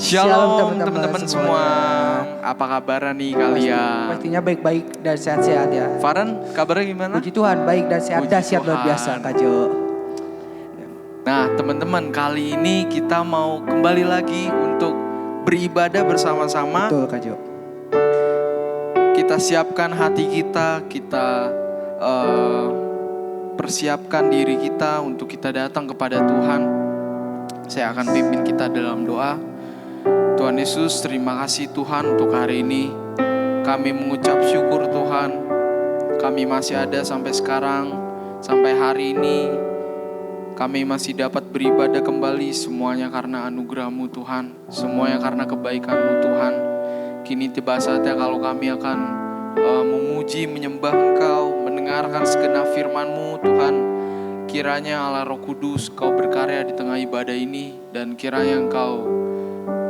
Shalom teman-teman semua. Apa kabar nih kalian? Pastinya baik-baik dan sehat-sehat ya. Farhan, kabarnya gimana? Puji Tuhan, baik dan sehat. Dahsyat luar biasa Kak Jo. Nah teman-teman, kali ini kita mau kembali lagi untuk beribadah bersama-sama. Betul Kak Jo. Kita siapkan hati kita, persiapkan diri kita untuk kita datang kepada Tuhan. Saya akan pimpin kita dalam doa. Tuhan Yesus, terima kasih Tuhan untuk hari ini. Kami mengucap syukur Tuhan. Kami masih ada sampai sekarang, sampai hari ini. Kami masih dapat beribadah kembali, semuanya karena anugerah-Mu Tuhan. Semuanya karena kebaikan-Mu Tuhan. Kini tiba saatnya kalau kami akan memuji, menyembah Engkau, mendengarkan segenap firman-Mu Tuhan. Kiranya Allah Roh Kudus Kau berkarya di tengah ibadah ini. Dan kiranya Engkau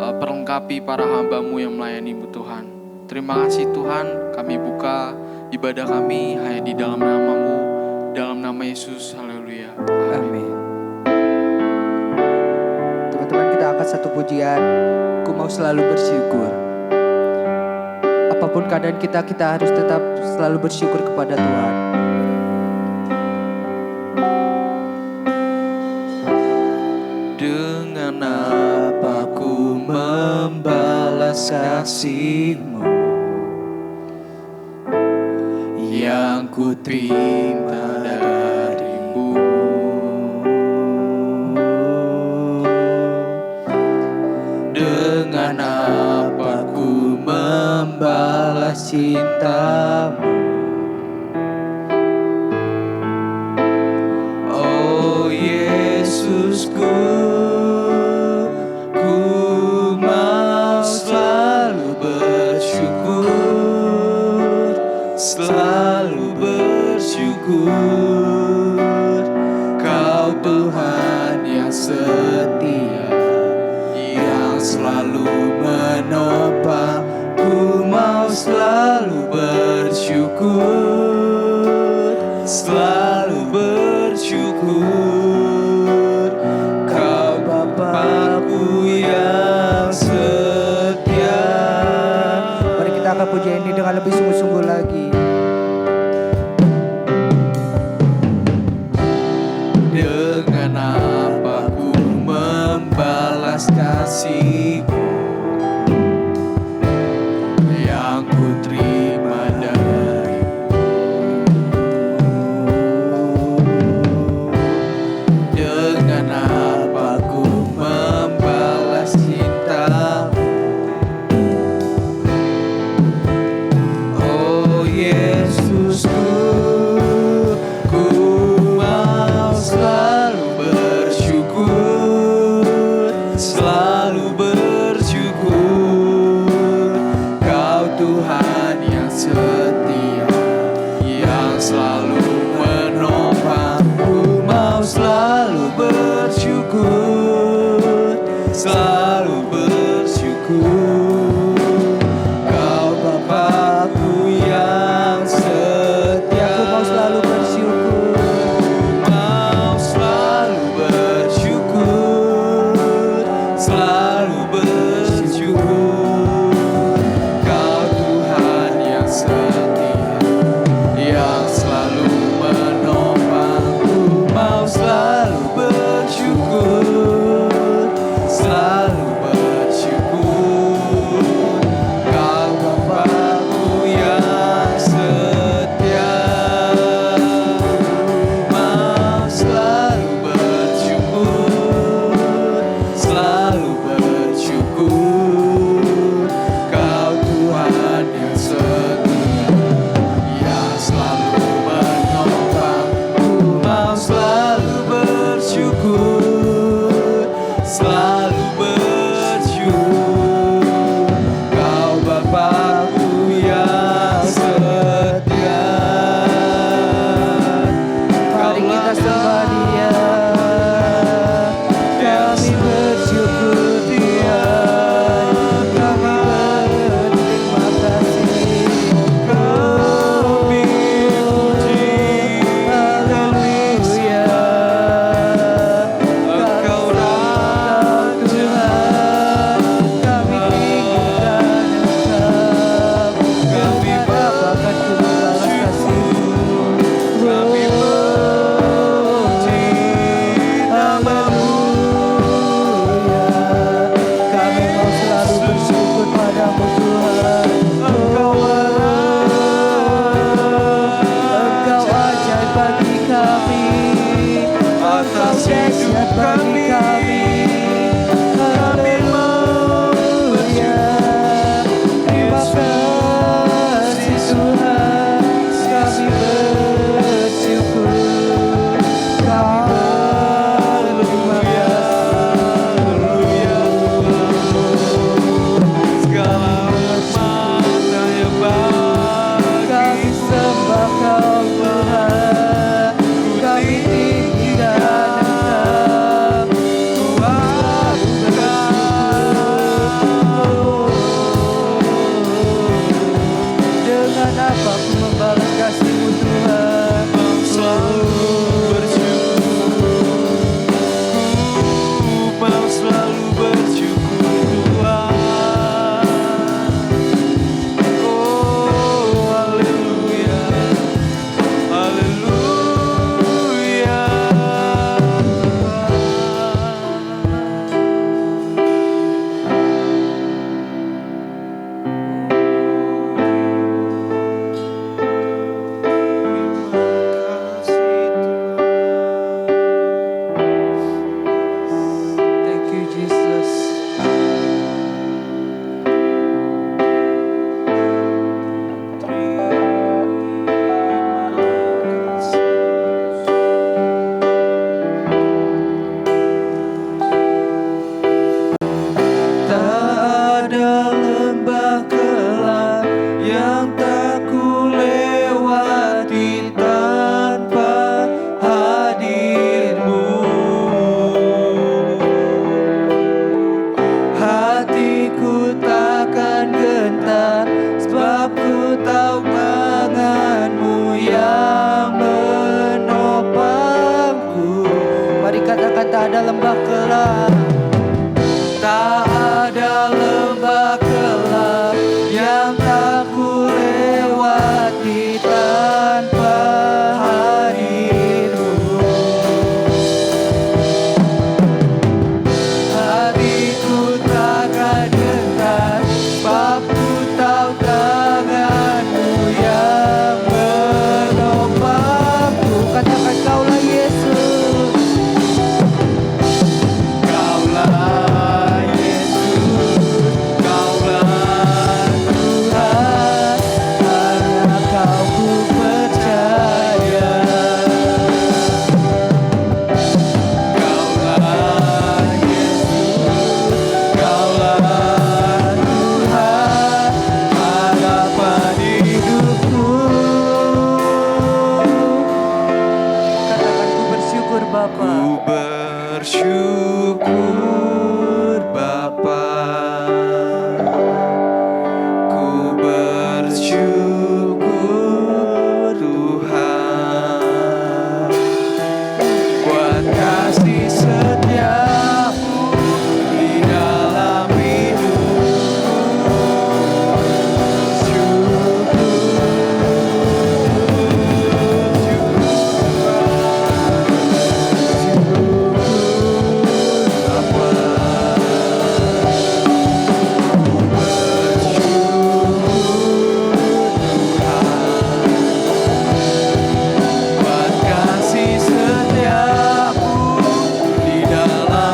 perlengkapi para hamba-Mu yang melayani-Mu Tuhan. Terima kasih Tuhan, kami buka ibadah kami hanya di dalam nama-Mu, dalam nama Yesus, haleluya. Amin. Teman-teman, kita angkat satu pujian. Ku mau selalu bersyukur. Apapun keadaan kita harus tetap selalu bersyukur kepada Tuhan. Dengan apa ku membalas kasih-Mu yang ku terima dari-Mu. Dengan apa ku membalas cinta-Mu. Oh Yesusku, selalu bersyukur. Kau Tuhan yang setia, yang selalu menopang. Ku mau selalu bersyukur, selalu bersyukur. Kau Bapa-Ku yang setia. Mari kita angkat pujian ini dengan lebih sungguh-sungguh lagi. Dengan apa ku membalas kasih-Mu yang ku terima dari-Mu. Dengan apa ku membalas cinta-Mu. Oh Yesusku, selalu bersyukur. Kau Tuhan yang setia, yang selalu menopang. Ku mau selalu bersyukur, selalu bersyukur. Kau Bapa-Ku yang setia. Aku mau selalu bersyukur. Mau selalu bersyukur, selalu bersyukur. Kau Tuhan yang setia, yang selalu menopang. Ku mau selalu bersyukur, selalu bersyukur. lembah gelap. Tak ada lembah gelap yang tak ku lewati tanpa hadirmu. Hatiku takkan gentar, sebab ku tahu tanganmu yang menopangku. Katakan kaulah Yesus. Kaulah Yesus, kaulah Tuhan, hanya Kau ku percaya. Kaulah Yesus, kaulah Tuhan, harapan hidupku. Katakan ku bersyukur Bapa. Ku bersyukur Bapa. Ku bersyukur Tuhan buat kasih setiamu di dalam hidupku. Buat kasih setiamu di dalam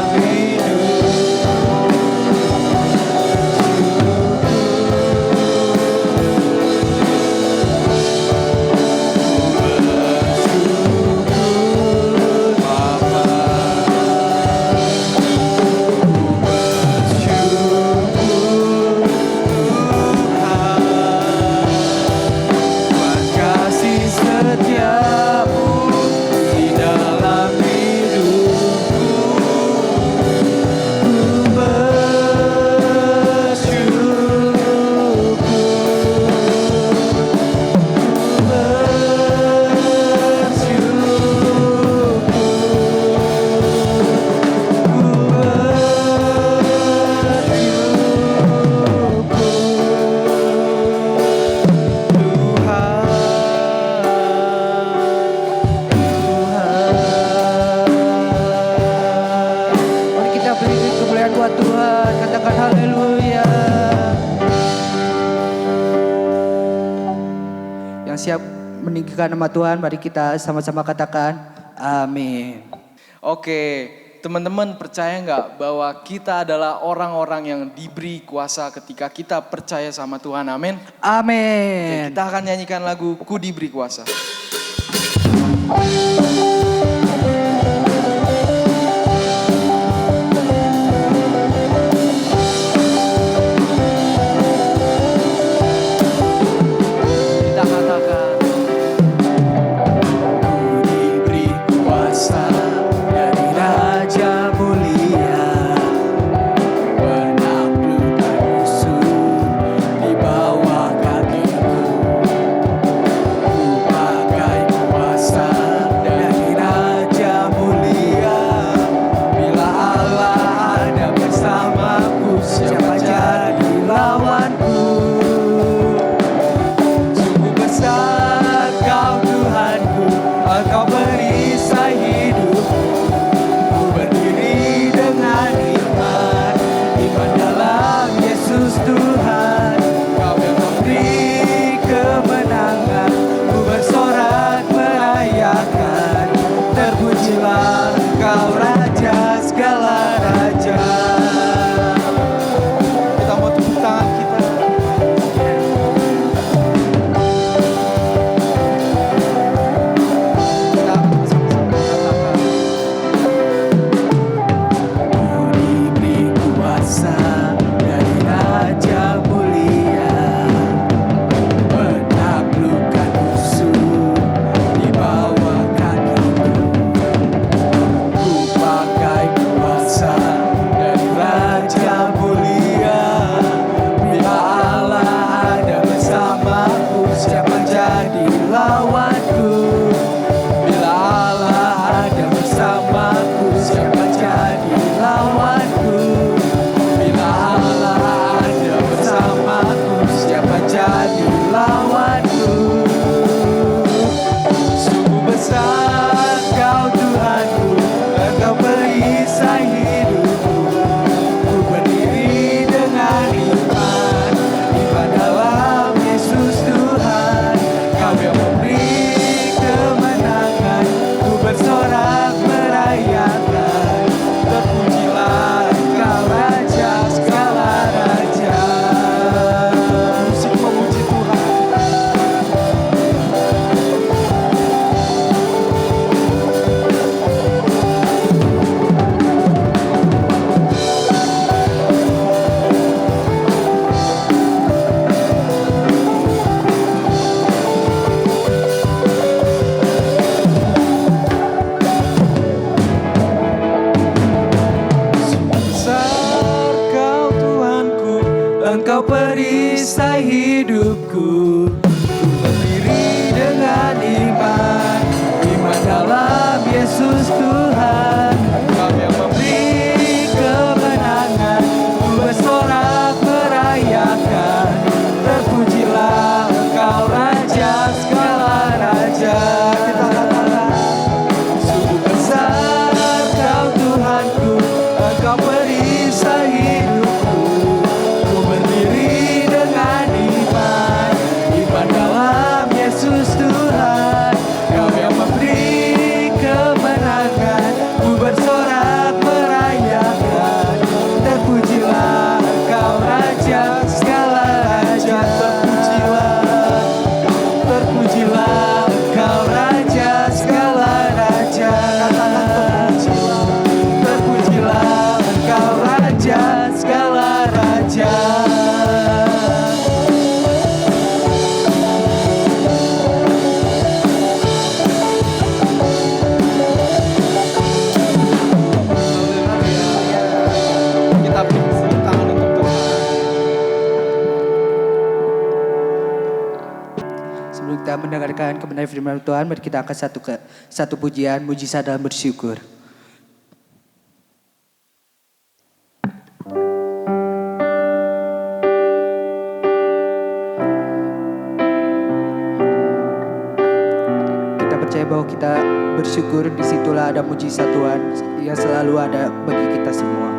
buat kasih setiamu di dalam hidupku. Ku bersyukur, mari kita beri kemuliaan buat Tuhan. Katakan haleluya. Yang siap meninggikan nama Tuhan, mari kita sama-sama katakan amin. Oke, teman-teman percaya nggak bahwa kita adalah orang-orang yang diberi kuasa ketika kita percaya sama Tuhan, amin? Amin. Kita akan nyanyikan lagu Ku Diberi Kuasa. Kita katakan Diberi kuasa dari Raja Mulia, menaklukkan musuh di bawah kakiku. Ku pakai kuasa dari Engkau perisai hidupku. Ku berdiri dengan iman, iman dalam Yesus Tuhan. Engkau yang memberi kemenangan, ku bersorak merayakan. Terpujilah Engkau Raja segala raja. Kita katakan, sungguh besar Kau Tuhanku, Engkau perisai hidupku. Ku berdiri dengan iman, iman dalam Yesus Tuhan. Kau yang memberi kemenangan, ku bersorak merayakan. Terpujilah Engkau Raja segala raja. Terpujilah Engkau Raja segala raja. Terpujilah Engkau Raja segala raja. Kita beri tangan untuk Tuhan. Sebelum kita mendengarkan kebenaran firman Tuhan, mari kita angkat satu pujian, mujizat dalam bersyukur. Kita percaya bahwa kita bersyukur, disitulah ada mujizat Tuhan yang selalu ada bagi kita semua.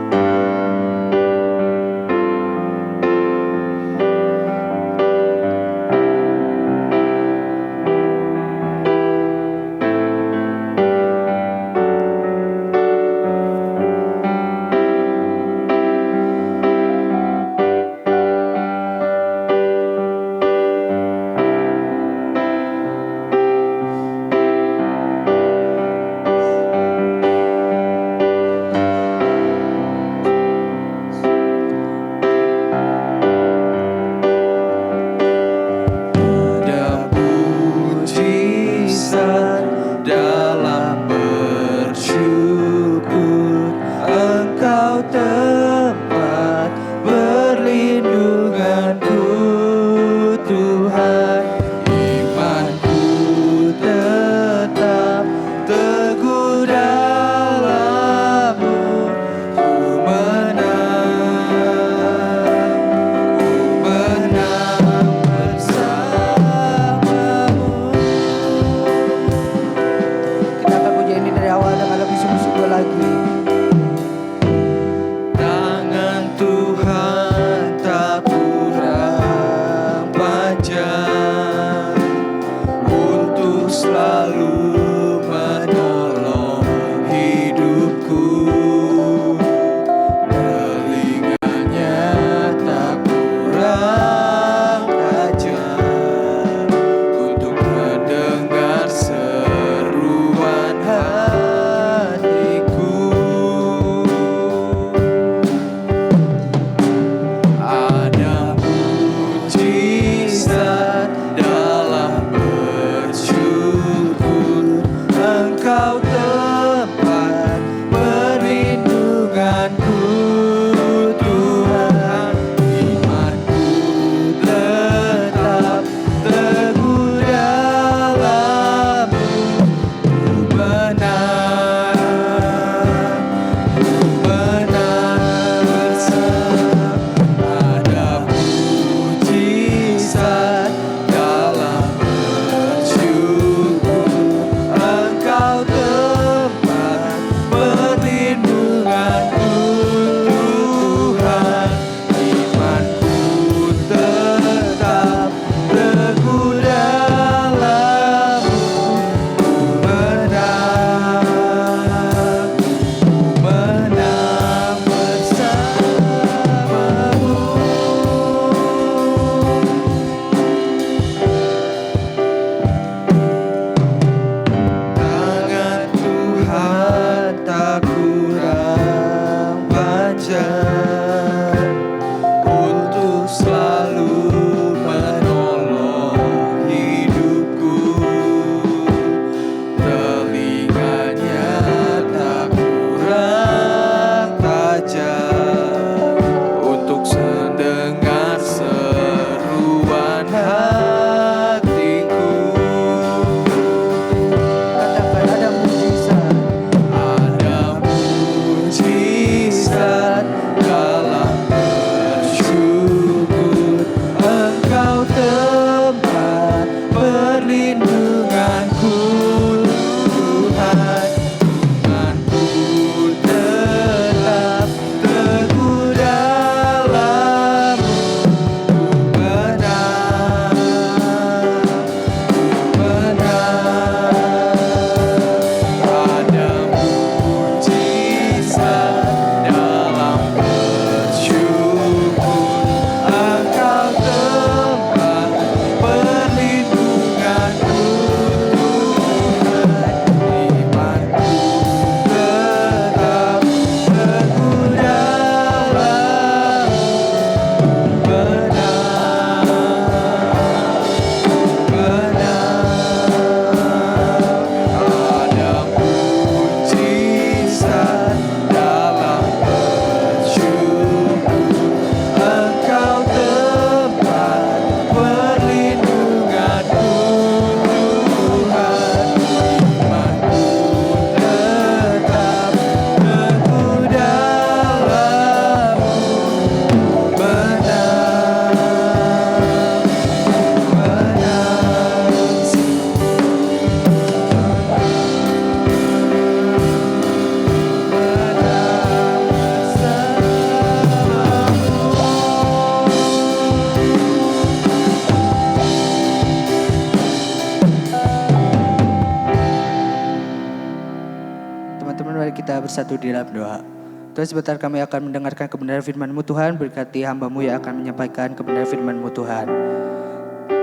bersatu di dalam doa. Tuhan, sebentar kami akan mendengarkan kebenaran firman-Mu Tuhan. Berkati hamba-Mu yang akan menyampaikan kebenaran firman-Mu Tuhan.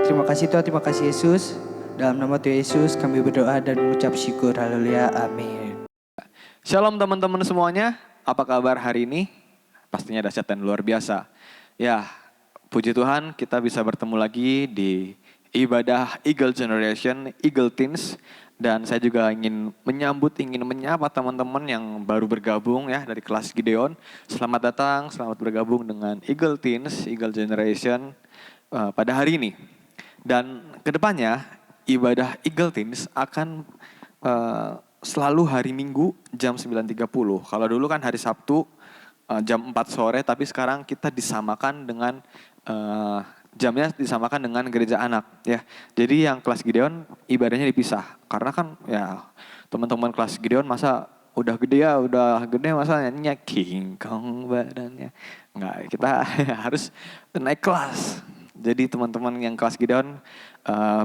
Terima kasih Tuhan, terima kasih Yesus. Dalam nama Tuhan Yesus kami berdoa dan mengucap syukur. Haleluya, amin. Shalom teman-teman semuanya, apa kabar hari ini? Pastinya dahsyat dan luar biasa. Ya, puji Tuhan kita bisa bertemu lagi di ibadah Eagle Generation, Eagle Teens. Dan saya juga ingin menyapa teman-teman yang baru bergabung ya dari kelas Gideon. Selamat datang, selamat bergabung dengan Eagle Teens, Eagle Generation pada hari ini. Dan kedepannya ibadah Eagle Teens akan selalu hari Minggu jam 9.30. Kalau dulu kan hari Sabtu jam 4 sore, tapi sekarang kita disamakan dengan jamnya disamakan dengan gereja anak ya. Jadi yang kelas Gideon ibadahnya dipisah. Karena kan ya teman-teman kelas Gideon masa udah gede masa nyanyinya King Kong badannya. Enggak, kita harus naik kelas. Jadi teman-teman yang kelas Gideon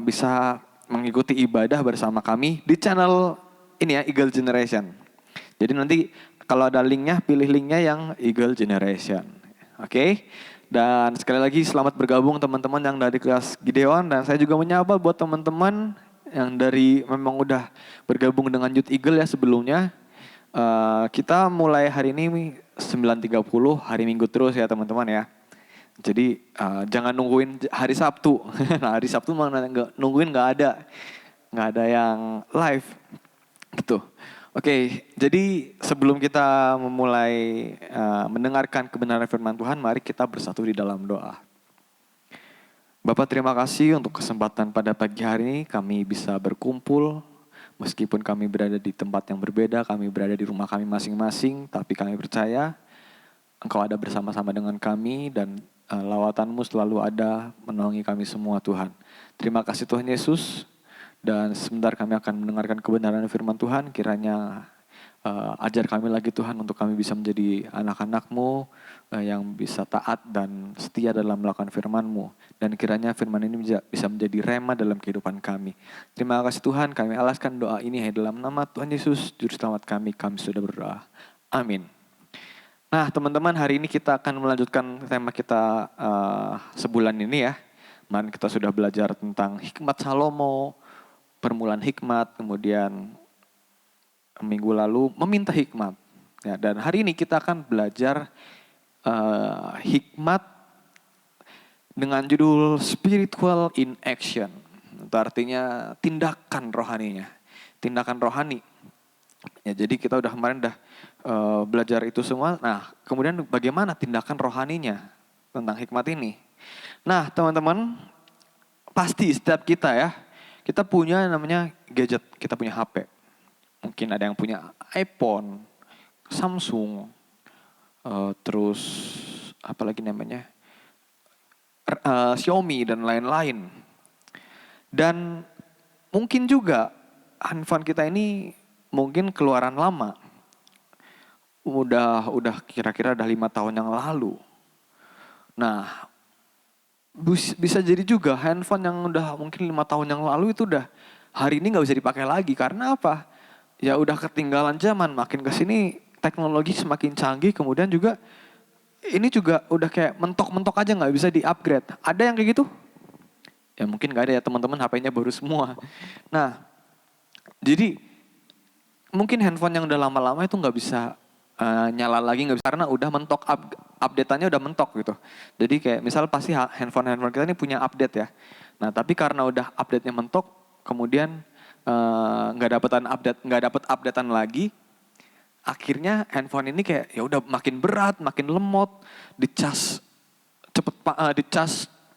bisa mengikuti ibadah bersama kami di channel ini ya, Eagle Generation. Jadi nanti kalau ada linknya, pilih linknya yang Eagle Generation. Oke? Dan sekali lagi selamat bergabung teman-teman yang dari kelas Gideon. Dan saya juga menyapa buat teman-teman yang dari memang udah bergabung dengan Youth Eagle ya sebelumnya. Kita mulai hari ini 9.30 hari Minggu terus ya teman-teman ya. Jadi jangan nungguin hari Sabtu. Nah, hari Sabtu nungguin nggak ada yang live gitu. Oke, jadi sebelum kita memulai mendengarkan kebenaran firman Tuhan, mari kita bersatu di dalam doa. Bapak, terima kasih untuk kesempatan pada pagi hari ini kami bisa berkumpul. Meskipun kami berada di tempat yang berbeda, kami berada di rumah kami masing-masing, tapi kami percaya Engkau ada bersama-sama dengan kami dan lawatan-Mu selalu ada menolongi kami semua Tuhan. Terima kasih Tuhan Yesus. Dan sebentar kami akan mendengarkan kebenaran firman Tuhan. Kiranya ajar kami lagi Tuhan untuk kami bisa menjadi anak-anak-Mu yang bisa taat dan setia dalam melakukan firman-Mu. Dan kiranya firman ini bisa menjadi rema dalam kehidupan kami. Terima kasih Tuhan, kami alaskan doa ini dalam nama Tuhan Yesus, Juru Selamat kami sudah berdoa. Amin. Nah teman-teman, hari ini kita akan melanjutkan tema kita sebulan ini ya. Kemarin kita sudah belajar tentang hikmat Salomo, permulaan hikmat, kemudian minggu lalu meminta hikmat. Ya, dan hari ini kita akan belajar hikmat dengan judul Spiritual in Action. Itu artinya tindakan rohaninya, tindakan rohani. Ya, jadi kita kemarin belajar itu semua. Nah, kemudian bagaimana tindakan rohaninya tentang hikmat ini? Nah, teman-teman, pasti setiap kita punya namanya gadget, kita punya HP. Mungkin ada yang punya iPhone, Samsung, terus apalagi namanya Xiaomi dan lain-lain. Dan mungkin juga handphone kita ini mungkin keluaran lama. Udah kira-kira 5 tahun yang lalu. Nah, bisa jadi juga handphone yang udah mungkin 5 tahun yang lalu itu udah hari ini nggak bisa dipakai lagi. Karena apa? Ya udah ketinggalan zaman, makin kesini teknologi semakin canggih, kemudian juga ini juga udah kayak mentok-mentok aja nggak bisa di-upgrade. Ada yang kayak gitu? Ya mungkin nggak ada ya teman-teman, HP-nya baru semua. Nah, jadi mungkin handphone yang udah lama-lama itu nggak bisa nyala lagi, nggak bisa karena udah mentok, update-annya udah mentok gitu. Jadi kayak misal pasti handphone kita ini punya update ya. Nah tapi karena udah update-nya mentok, kemudian nggak dapet updatean lagi, akhirnya handphone ini kayak ya udah makin berat, makin lemot, dicas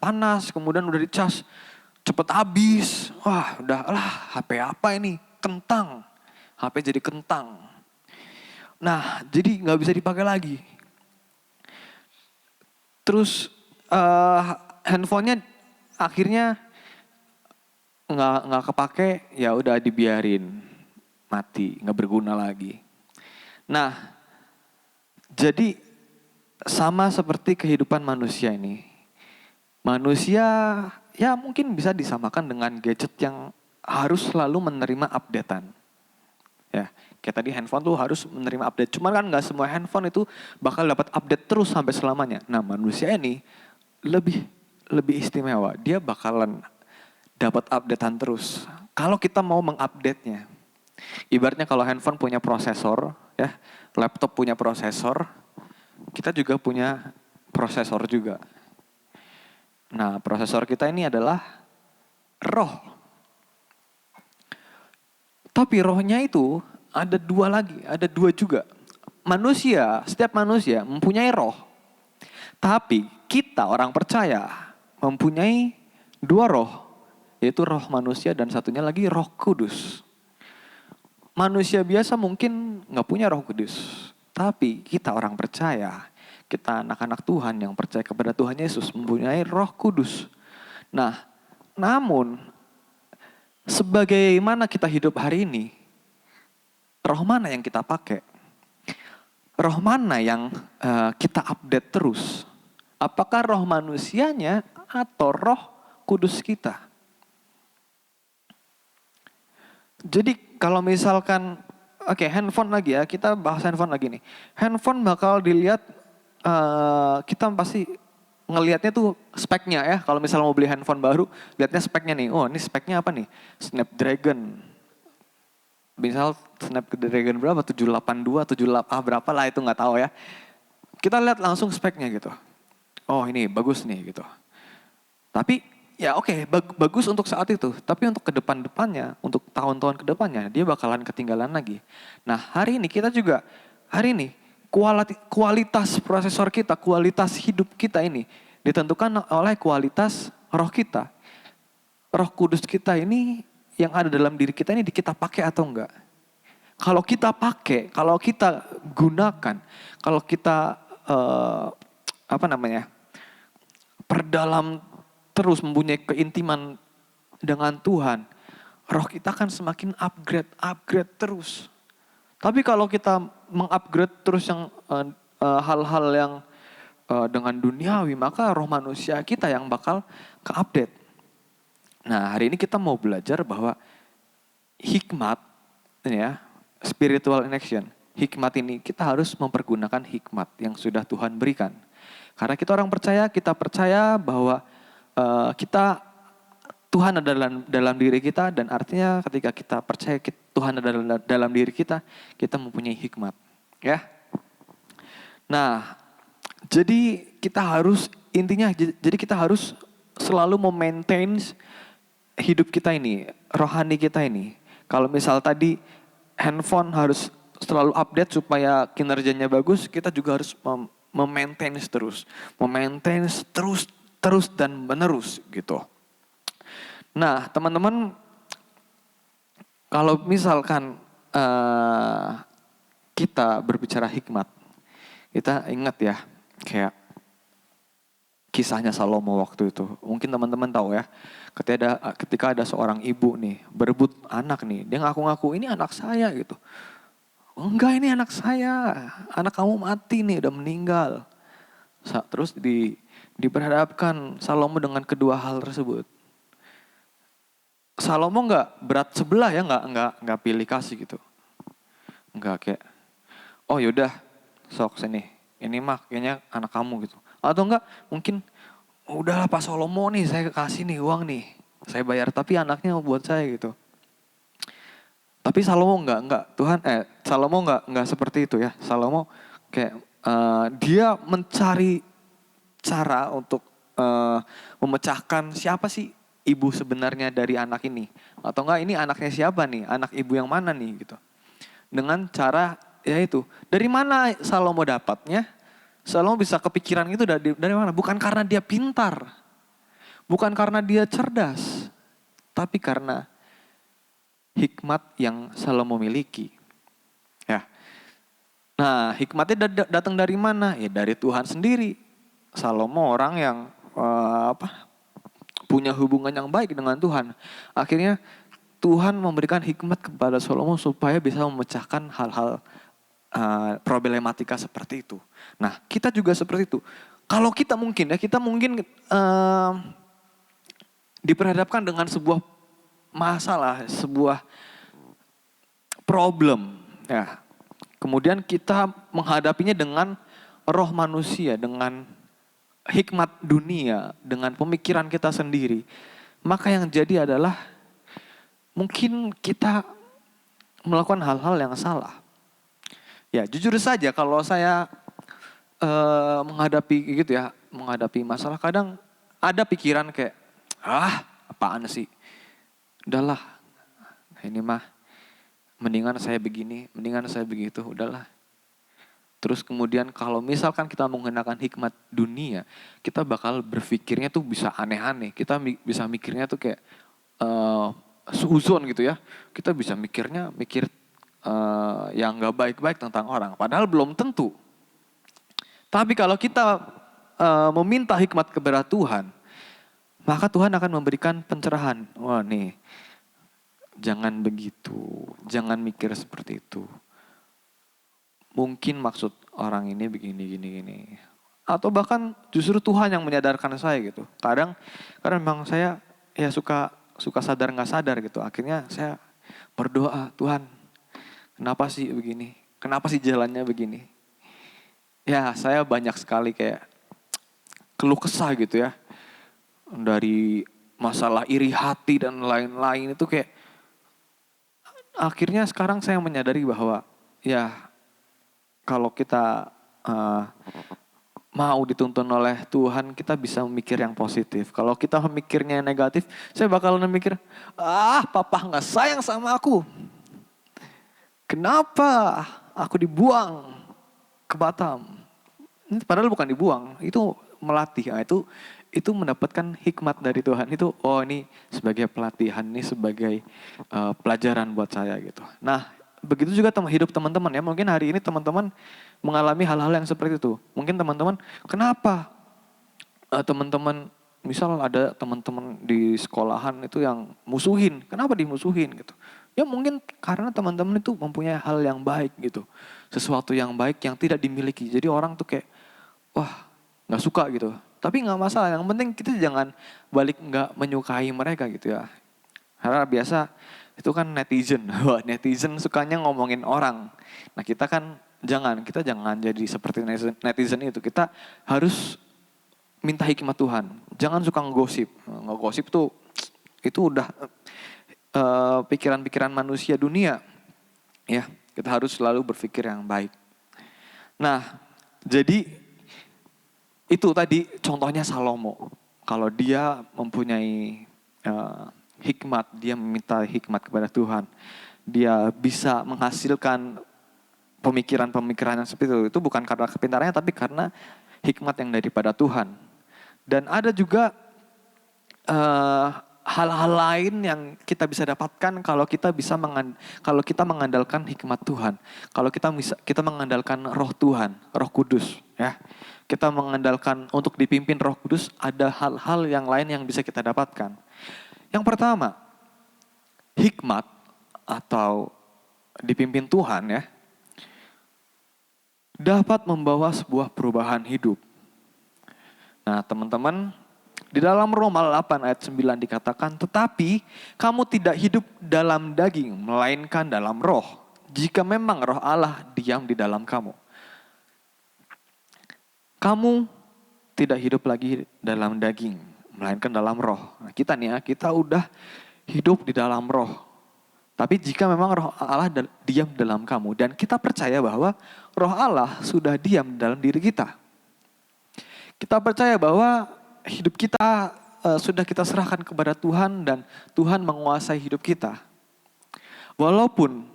panas, kemudian udah dicas cepet habis. Wah udahlah, HP apa ini? Kentang, HP jadi kentang. Nah, jadi nggak bisa dipakai lagi. Terus handphonenya akhirnya nggak kepake, ya udah dibiarin mati, nggak berguna lagi. Nah, jadi sama seperti kehidupan manusia ini. Manusia ya mungkin bisa disamakan dengan gadget yang harus selalu menerima updatean. Ya, Kayak tadi handphone tuh harus menerima update. Cuman kan nggak semua handphone itu bakal dapat update terus sampai selamanya. Nah manusia ini lebih lebih istimewa. Dia bakalan dapat updatean terus. Kalau kita mau mengupdate-nya. Ibaratnya kalau handphone punya prosesor, ya, laptop punya prosesor, kita juga punya prosesor juga. Nah, prosesor kita ini adalah roh. Tapi rohnya itu ada dua lagi, ada dua juga. Manusia, setiap manusia mempunyai roh. Tapi kita orang percaya mempunyai dua roh, yaitu roh manusia dan satunya lagi roh kudus. Manusia biasa mungkin nggak punya roh kudus. Tapi kita orang percaya, kita anak-anak Tuhan yang percaya kepada Tuhan Yesus mempunyai roh kudus. Nah, namun sebagaimana kita hidup hari ini, roh mana yang kita pakai? Roh mana yang kita update terus? Apakah roh manusianya atau roh kudus kita? Jadi kalau misalkan, oke, handphone lagi ya, kita bahas handphone lagi nih. Handphone bakal dilihat, kita pasti ngelihatnya tuh speknya ya. Kalau misalnya mau beli handphone baru, lihatnya speknya nih. Oh ini speknya apa nih? Snapdragon. Misal Snapdragon berapa? 782, 78, berapa lah itu nggak tahu ya. Kita lihat langsung speknya gitu. Oh ini bagus nih gitu. Tapi ya oke, bagus untuk saat itu. Tapi untuk ke depannya, untuk tahun-tahun ke depannya, dia bakalan ketinggalan lagi. Nah hari ini kita juga, hari ini kualitas prosesor kita, kualitas hidup kita ini ditentukan oleh kualitas roh kita. Roh kudus kita ini yang ada dalam diri kita ini kita pakai atau enggak. Kalau kita pakai, kalau kita gunakan, kalau kita perdalam terus mempunyai keintiman dengan Tuhan, roh kita akan semakin upgrade terus. Tapi kalau kita mengupgrade terus yang hal-hal yang dengan duniawi, maka roh manusia kita yang bakal ke-update. Nah hari ini kita mau belajar bahwa hikmat, ini ya, spiritual in action. Hikmat ini kita harus mempergunakan hikmat yang sudah Tuhan berikan. Karena kita orang percaya, kita percaya bahwa Tuhan ada dalam diri kita, dan artinya ketika kita percaya Tuhan ada dalam diri kita mempunyai hikmat. Ya. Nah, jadi kita harus, intinya jadi kita harus selalu memaintain hidup kita ini, rohani kita ini. Kalau misal tadi handphone harus selalu update supaya kinerjanya bagus, kita juga harus memaintain terus. Memaintain terus dan menerus gitu. Nah teman-teman, kalau misalkan kita berbicara hikmat, kita ingat ya kayak kisahnya Salomo waktu itu. Mungkin teman-teman tahu ya, ketika ada seorang ibu nih berebut anak nih, dia ngaku-ngaku ini anak saya gitu. Enggak, ini anak saya, anak kamu mati nih, udah meninggal. Terus diperhadapkan Salomo dengan kedua hal tersebut. Salomo nggak berat sebelah ya, nggak pilih kasih gitu. Nggak kayak, oh yaudah sok sini, ini mah kayaknya anak kamu gitu. Atau enggak mungkin, udahlah Pak Salomo nih saya kasih nih uang nih, saya bayar tapi anaknya buat saya gitu. Tapi Salomo enggak, Salomo enggak seperti itu ya. Salomo kayak dia mencari cara untuk memecahkan siapa sih ibu sebenarnya dari anak ini. Atau enggak ini anaknya siapa nih, anak ibu yang mana nih gitu. Dengan cara yaitu, dari mana Salomo dapatnya? Salomo bisa kepikiran gitu dari mana? Bukan karena dia pintar, bukan karena dia cerdas, tapi karena hikmat yang Salomo miliki. Ya. Nah, hikmatnya datang dari mana? Ya dari Tuhan sendiri. Salomo orang yang punya hubungan yang baik dengan Tuhan. Akhirnya Tuhan memberikan hikmat kepada Salomo supaya bisa memecahkan hal-hal problematika seperti itu. Nah, kita juga seperti itu. Kalau kita mungkin diperhadapkan dengan sebuah masalah, sebuah problem Ya. Kemudian kita menghadapinya dengan roh manusia, dengan hikmat dunia, dengan pemikiran kita sendiri. Maka yang jadi adalah mungkin kita melakukan hal-hal yang salah. Ya, jujur saja kalau saya menghadapi gitu ya, menghadapi masalah kadang ada pikiran kayak, apaan sih? Udahlah, ini mah mendingan saya begini, mendingan saya begitu, udahlah. Terus kemudian kalau misalkan kita menggunakan hikmat dunia, kita bakal berpikirnya tuh bisa aneh-aneh. Kita bisa mikirnya tuh kayak suuzon gitu ya. Kita bisa mikir yang gak baik-baik tentang orang. Padahal belum tentu. Tapi kalau kita meminta hikmat kepada Tuhan, maka Tuhan akan memberikan pencerahan. Wah nih, jangan begitu, jangan mikir seperti itu. Mungkin maksud orang ini begini. Atau bahkan justru Tuhan yang menyadarkan saya gitu. Kadang memang saya ya suka sadar nggak sadar gitu. Akhirnya saya berdoa, Tuhan, kenapa sih begini? Kenapa sih jalannya begini? Ya saya banyak sekali kayak keluh kesah gitu ya. Dari masalah iri hati dan lain-lain itu kayak akhirnya sekarang saya menyadari bahwa ya kalau kita mau dituntun oleh Tuhan, kita bisa memikir yang positif. Kalau kita memikirnya yang negatif, saya bakalan mikir, papa nggak sayang sama aku. Kenapa aku dibuang ke Batam? Padahal bukan dibuang, itu melatih. Nah, itu mendapatkan hikmat dari Tuhan. Itu ini sebagai pelatihan, ini sebagai pelajaran buat saya gitu. Nah, begitu juga hidup teman-teman ya. Mungkin hari ini teman-teman mengalami hal-hal yang seperti itu. Mungkin teman-teman, kenapa teman-teman, misal ada teman-teman di sekolahan itu yang musuhin. Kenapa dimusuhin gitu? Ya mungkin karena teman-teman itu mempunyai hal yang baik gitu. Sesuatu yang baik yang tidak dimiliki. Jadi orang tuh kayak, wah gak suka gitu. Tapi gak masalah, yang penting kita jangan balik gak menyukai mereka gitu ya. Karena biasa itu kan netizen. Wah, netizen sukanya ngomongin orang. Nah kita jangan jadi seperti netizen itu. Kita harus minta hikmat Tuhan. Jangan suka ngegosip. Ngegosip tuh itu udah pikiran-pikiran manusia dunia. Ya, kita harus selalu berpikir yang baik. Nah, jadi itu tadi contohnya Salomo. Kalau dia mempunyai hikmat, dia meminta hikmat kepada Tuhan. Dia bisa menghasilkan pemikiran-pemikiran yang seperti itu bukan karena kepintarannya, tapi karena hikmat yang daripada Tuhan. Dan ada juga hal-hal lain yang kita bisa dapatkan kalau kita mengandalkan hikmat Tuhan. Kalau kita mengandalkan Roh Tuhan, Roh Kudus, ya. Kita mengandalkan untuk dipimpin Roh Kudus, ada hal-hal yang lain yang bisa kita dapatkan. Yang pertama, hikmat atau dipimpin Tuhan ya, dapat membawa sebuah perubahan hidup. Nah teman-teman, di dalam Roma 8 ayat 9 dikatakan, tetapi kamu tidak hidup dalam daging, melainkan dalam roh. Jika memang roh Allah diam di dalam kamu. Kamu tidak hidup lagi dalam daging, melainkan dalam roh. Nah, kita udah hidup di dalam roh. Tapi jika memang roh Allah diam dalam kamu, dan kita percaya bahwa roh Allah sudah diam dalam diri kita. Kita percaya bahwa hidup kita sudah kita serahkan kepada Tuhan dan Tuhan menguasai hidup kita. Walaupun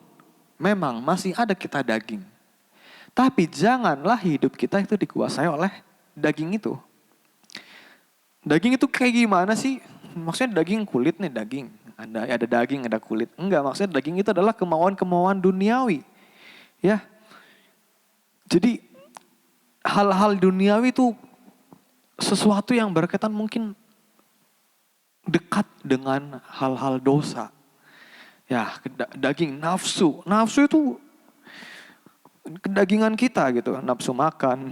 memang masih ada kita daging. Tapi janganlah hidup kita itu dikuasai oleh daging itu. Daging itu kayak gimana sih? Maksudnya daging kulit nih, daging. Ada daging, ada kulit. Enggak, maksudnya daging itu adalah kemauan-kemauan duniawi. Ya. Jadi hal-hal duniawi itu sesuatu yang berkaitan mungkin dekat dengan hal-hal dosa. Ya, daging, nafsu. Nafsu itu kedagingan kita gitu, nafsu makan.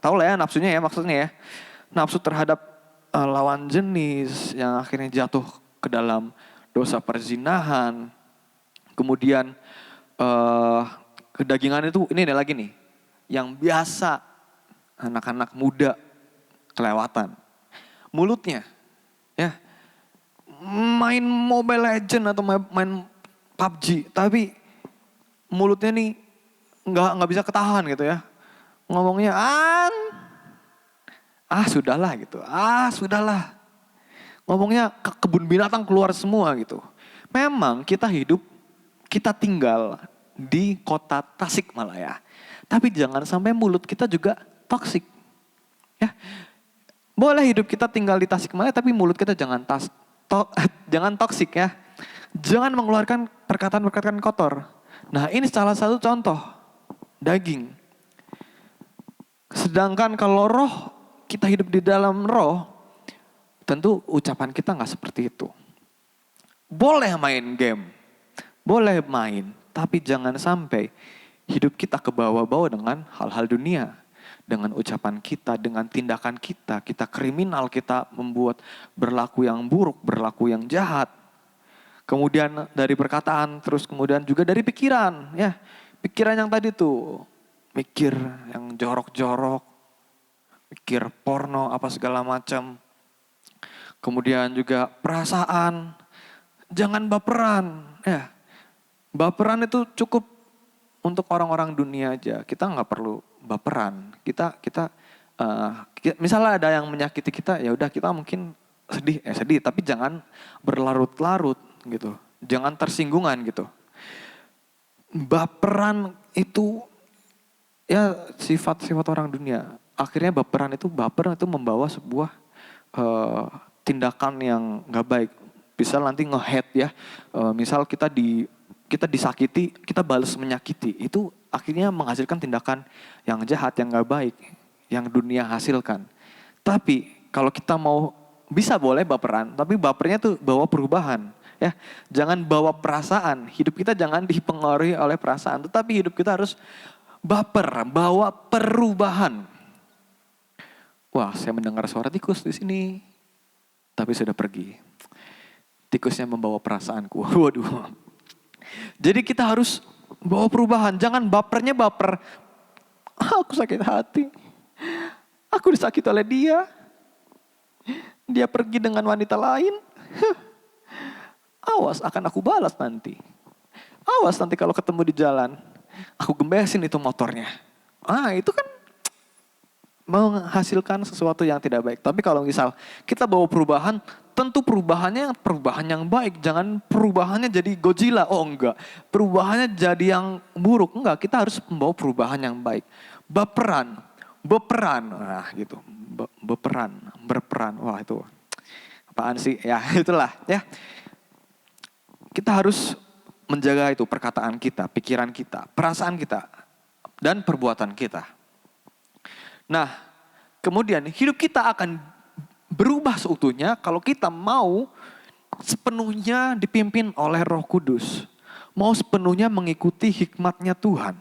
Tahu lah ya nafsunya ya, maksudnya ya. Nafsu terhadap lawan jenis yang akhirnya jatuh ke dalam dosa perzinahan. Kemudian kedagingan itu ini lagi nih, yang biasa anak-anak muda kelewatan. Mulutnya, ya, main Mobile Legend atau main PUBG, tapi mulutnya nih nggak bisa ketahan gitu ya. Ngomongnya sudahlah gitu, sudahlah. Ngomongnya kebun binatang keluar semua gitu. Memang kita tinggal di kota Tasikmalaya. Tapi jangan sampai mulut kita juga toksik. Ya. Boleh hidup kita tinggal di Tasikmalaya tapi mulut kita jangan toksik ya. Jangan mengeluarkan perkataan-perkataan kotor. Nah, ini salah satu contoh daging. Sedangkan kalau roh, kita hidup di dalam roh, tentu ucapan kita nggak seperti itu. Boleh main game, boleh main, tapi jangan sampai hidup kita kebawa-bawa dengan hal-hal dunia. Dengan ucapan kita, dengan tindakan kita kriminal, kita membuat berlaku yang buruk, berlaku yang jahat. Kemudian dari perkataan, terus kemudian juga dari pikiran. Ya, pikiran yang tadi tuh, mikir yang jorok-jorok, mikir porno, apa segala macam. Kemudian juga perasaan, jangan baperan. Ya, baperan itu cukup untuk orang-orang dunia aja. Kita nggak perlu baperan. Misalnya ada yang menyakiti kita, ya udah kita mungkin sedih, tapi jangan berlarut-larut gitu. Jangan tersinggungan gitu. Baperan itu ya sifat-sifat orang dunia. Akhirnya baperan itu membawa sebuah tindakan yang nggak baik. Bisa nanti nge-hate ya. Misal kita disakiti, kita balas menyakiti. Itu akhirnya menghasilkan tindakan yang jahat, yang gak baik. Yang dunia hasilkan. Tapi kalau kita bisa boleh baperan. Tapi bapernya tuh bawa perubahan. Ya, jangan bawa perasaan. Hidup kita jangan dipengaruhi oleh perasaan. Tetapi hidup kita harus baper, bawa perubahan. Wah, saya mendengar suara tikus di sini. Tapi sudah pergi. Tikusnya membawa perasaanku. Waduh. Jadi kita harus bawa perubahan. Jangan bapernya baper. Aku sakit hati. Aku disakiti oleh dia. Dia pergi dengan wanita lain. Awas akan aku balas nanti. Awas nanti kalau ketemu di jalan. Aku gembesin itu motornya. Itu kan menghasilkan sesuatu yang tidak baik. Tapi kalau misal kita bawa perubahan, tentu perubahan yang baik. Jangan perubahannya jadi Godzilla. Oh enggak. Perubahannya jadi yang buruk. Enggak, kita harus membawa perubahan yang baik. Berperan. Nah gitu. Berperan. Wah itu. Apaan sih? Ya itulah ya. Kita harus menjaga itu perkataan kita, pikiran kita, perasaan kita, dan perbuatan kita. Nah, kemudian hidup kita akan berubah seutuhnya kalau kita mau sepenuhnya dipimpin oleh Roh Kudus. Mau sepenuhnya mengikuti hikmatnya Tuhan.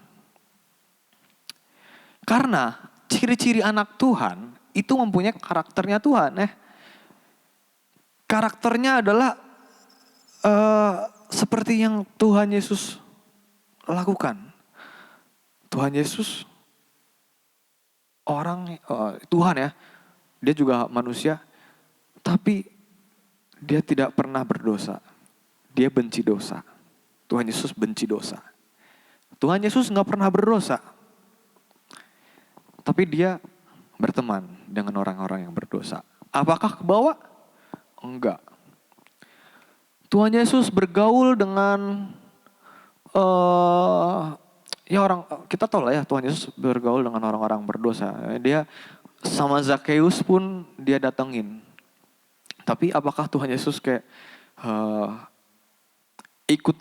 Karena ciri-ciri anak Tuhan itu mempunyai karakternya Tuhan. Karakternya adalah seperti yang Tuhan Yesus lakukan. Tuhan Yesus Tuhan ya, dia juga manusia, tapi dia tidak pernah berdosa. Dia benci dosa. Tuhan Yesus benci dosa. Tuhan Yesus nggak pernah berdosa, tapi dia berteman dengan orang-orang yang berdosa. Apakah kebawa? Enggak. Tuhan Yesus bergaul dengan kita tahu lah ya, Tuhan Yesus bergaul dengan orang-orang berdosa. Dia sama Zakheus pun dia datengin. Tapi apakah Tuhan Yesus kayak ikut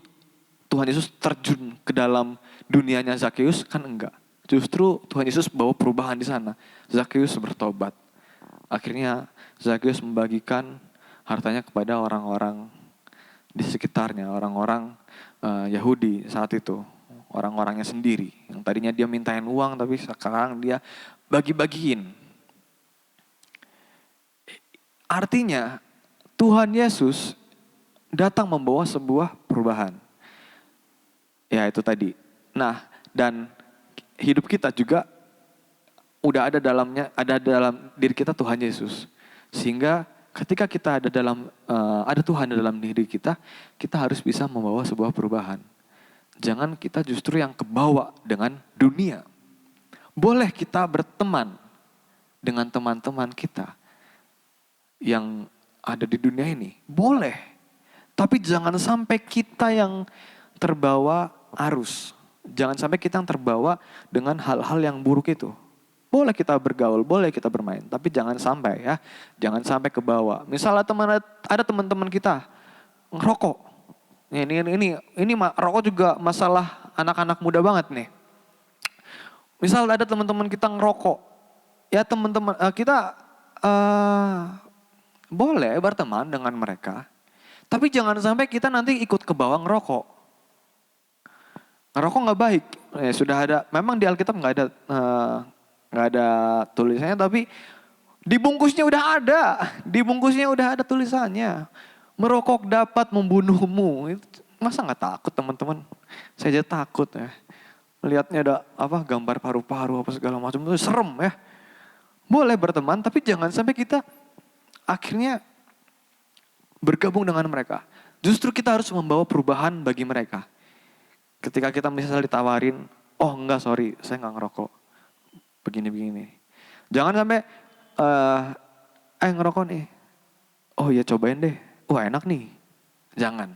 Tuhan Yesus terjun ke dalam dunianya Zakheus? Kan enggak. Justru Tuhan Yesus bawa perubahan di sana. Zakheus bertobat. Akhirnya Zakheus membagikan hartanya kepada orang-orang di sekitarnya, orang-orang Yahudi saat itu. Orang-orangnya sendiri. Yang tadinya dia mintain uang tapi sekarang dia bagi-bagiin. Artinya Tuhan Yesus datang membawa sebuah perubahan. Ya itu tadi. Nah, dan hidup kita juga udah ada dalam diri kita Tuhan Yesus. Sehingga ketika kita ada Tuhan dalam diri kita, kita harus bisa membawa sebuah perubahan. Jangan kita justru yang kebawa dengan dunia. Boleh kita berteman dengan teman-teman kita yang ada di dunia ini. Boleh. Tapi jangan sampai kita yang terbawa arus. Jangan sampai kita yang terbawa dengan hal-hal yang buruk itu. Boleh kita bergaul, boleh kita bermain, tapi jangan sampai ya, jangan sampai ke bawah. Misalnya ada teman-teman kita ngerokok. Ini rokok juga masalah anak-anak muda banget nih. Misal ada teman-teman kita ngerokok, ya teman-teman kita boleh berteman dengan mereka, tapi jangan sampai kita nanti ikut ke bawah ngerokok. Ngerokok nggak baik. Sudah ada, memang di Alkitab nggak ada tulisannya, tapi di bungkusnya udah ada tulisannya. Merokok dapat membunuhmu. Masa nggak takut teman-teman? Saya aja takut ya. Melihatnya ada gambar paru-paru apa segala macam, itu serem ya. Boleh berteman, tapi jangan sampai kita akhirnya bergabung dengan mereka. Justru kita harus membawa perubahan bagi mereka. Ketika kita misalnya ditawarin, oh enggak sorry, saya nggak ngerokok. Begini. Jangan sampai, ngerokok nih. Oh ya cobain deh, wah enak nih. Jangan.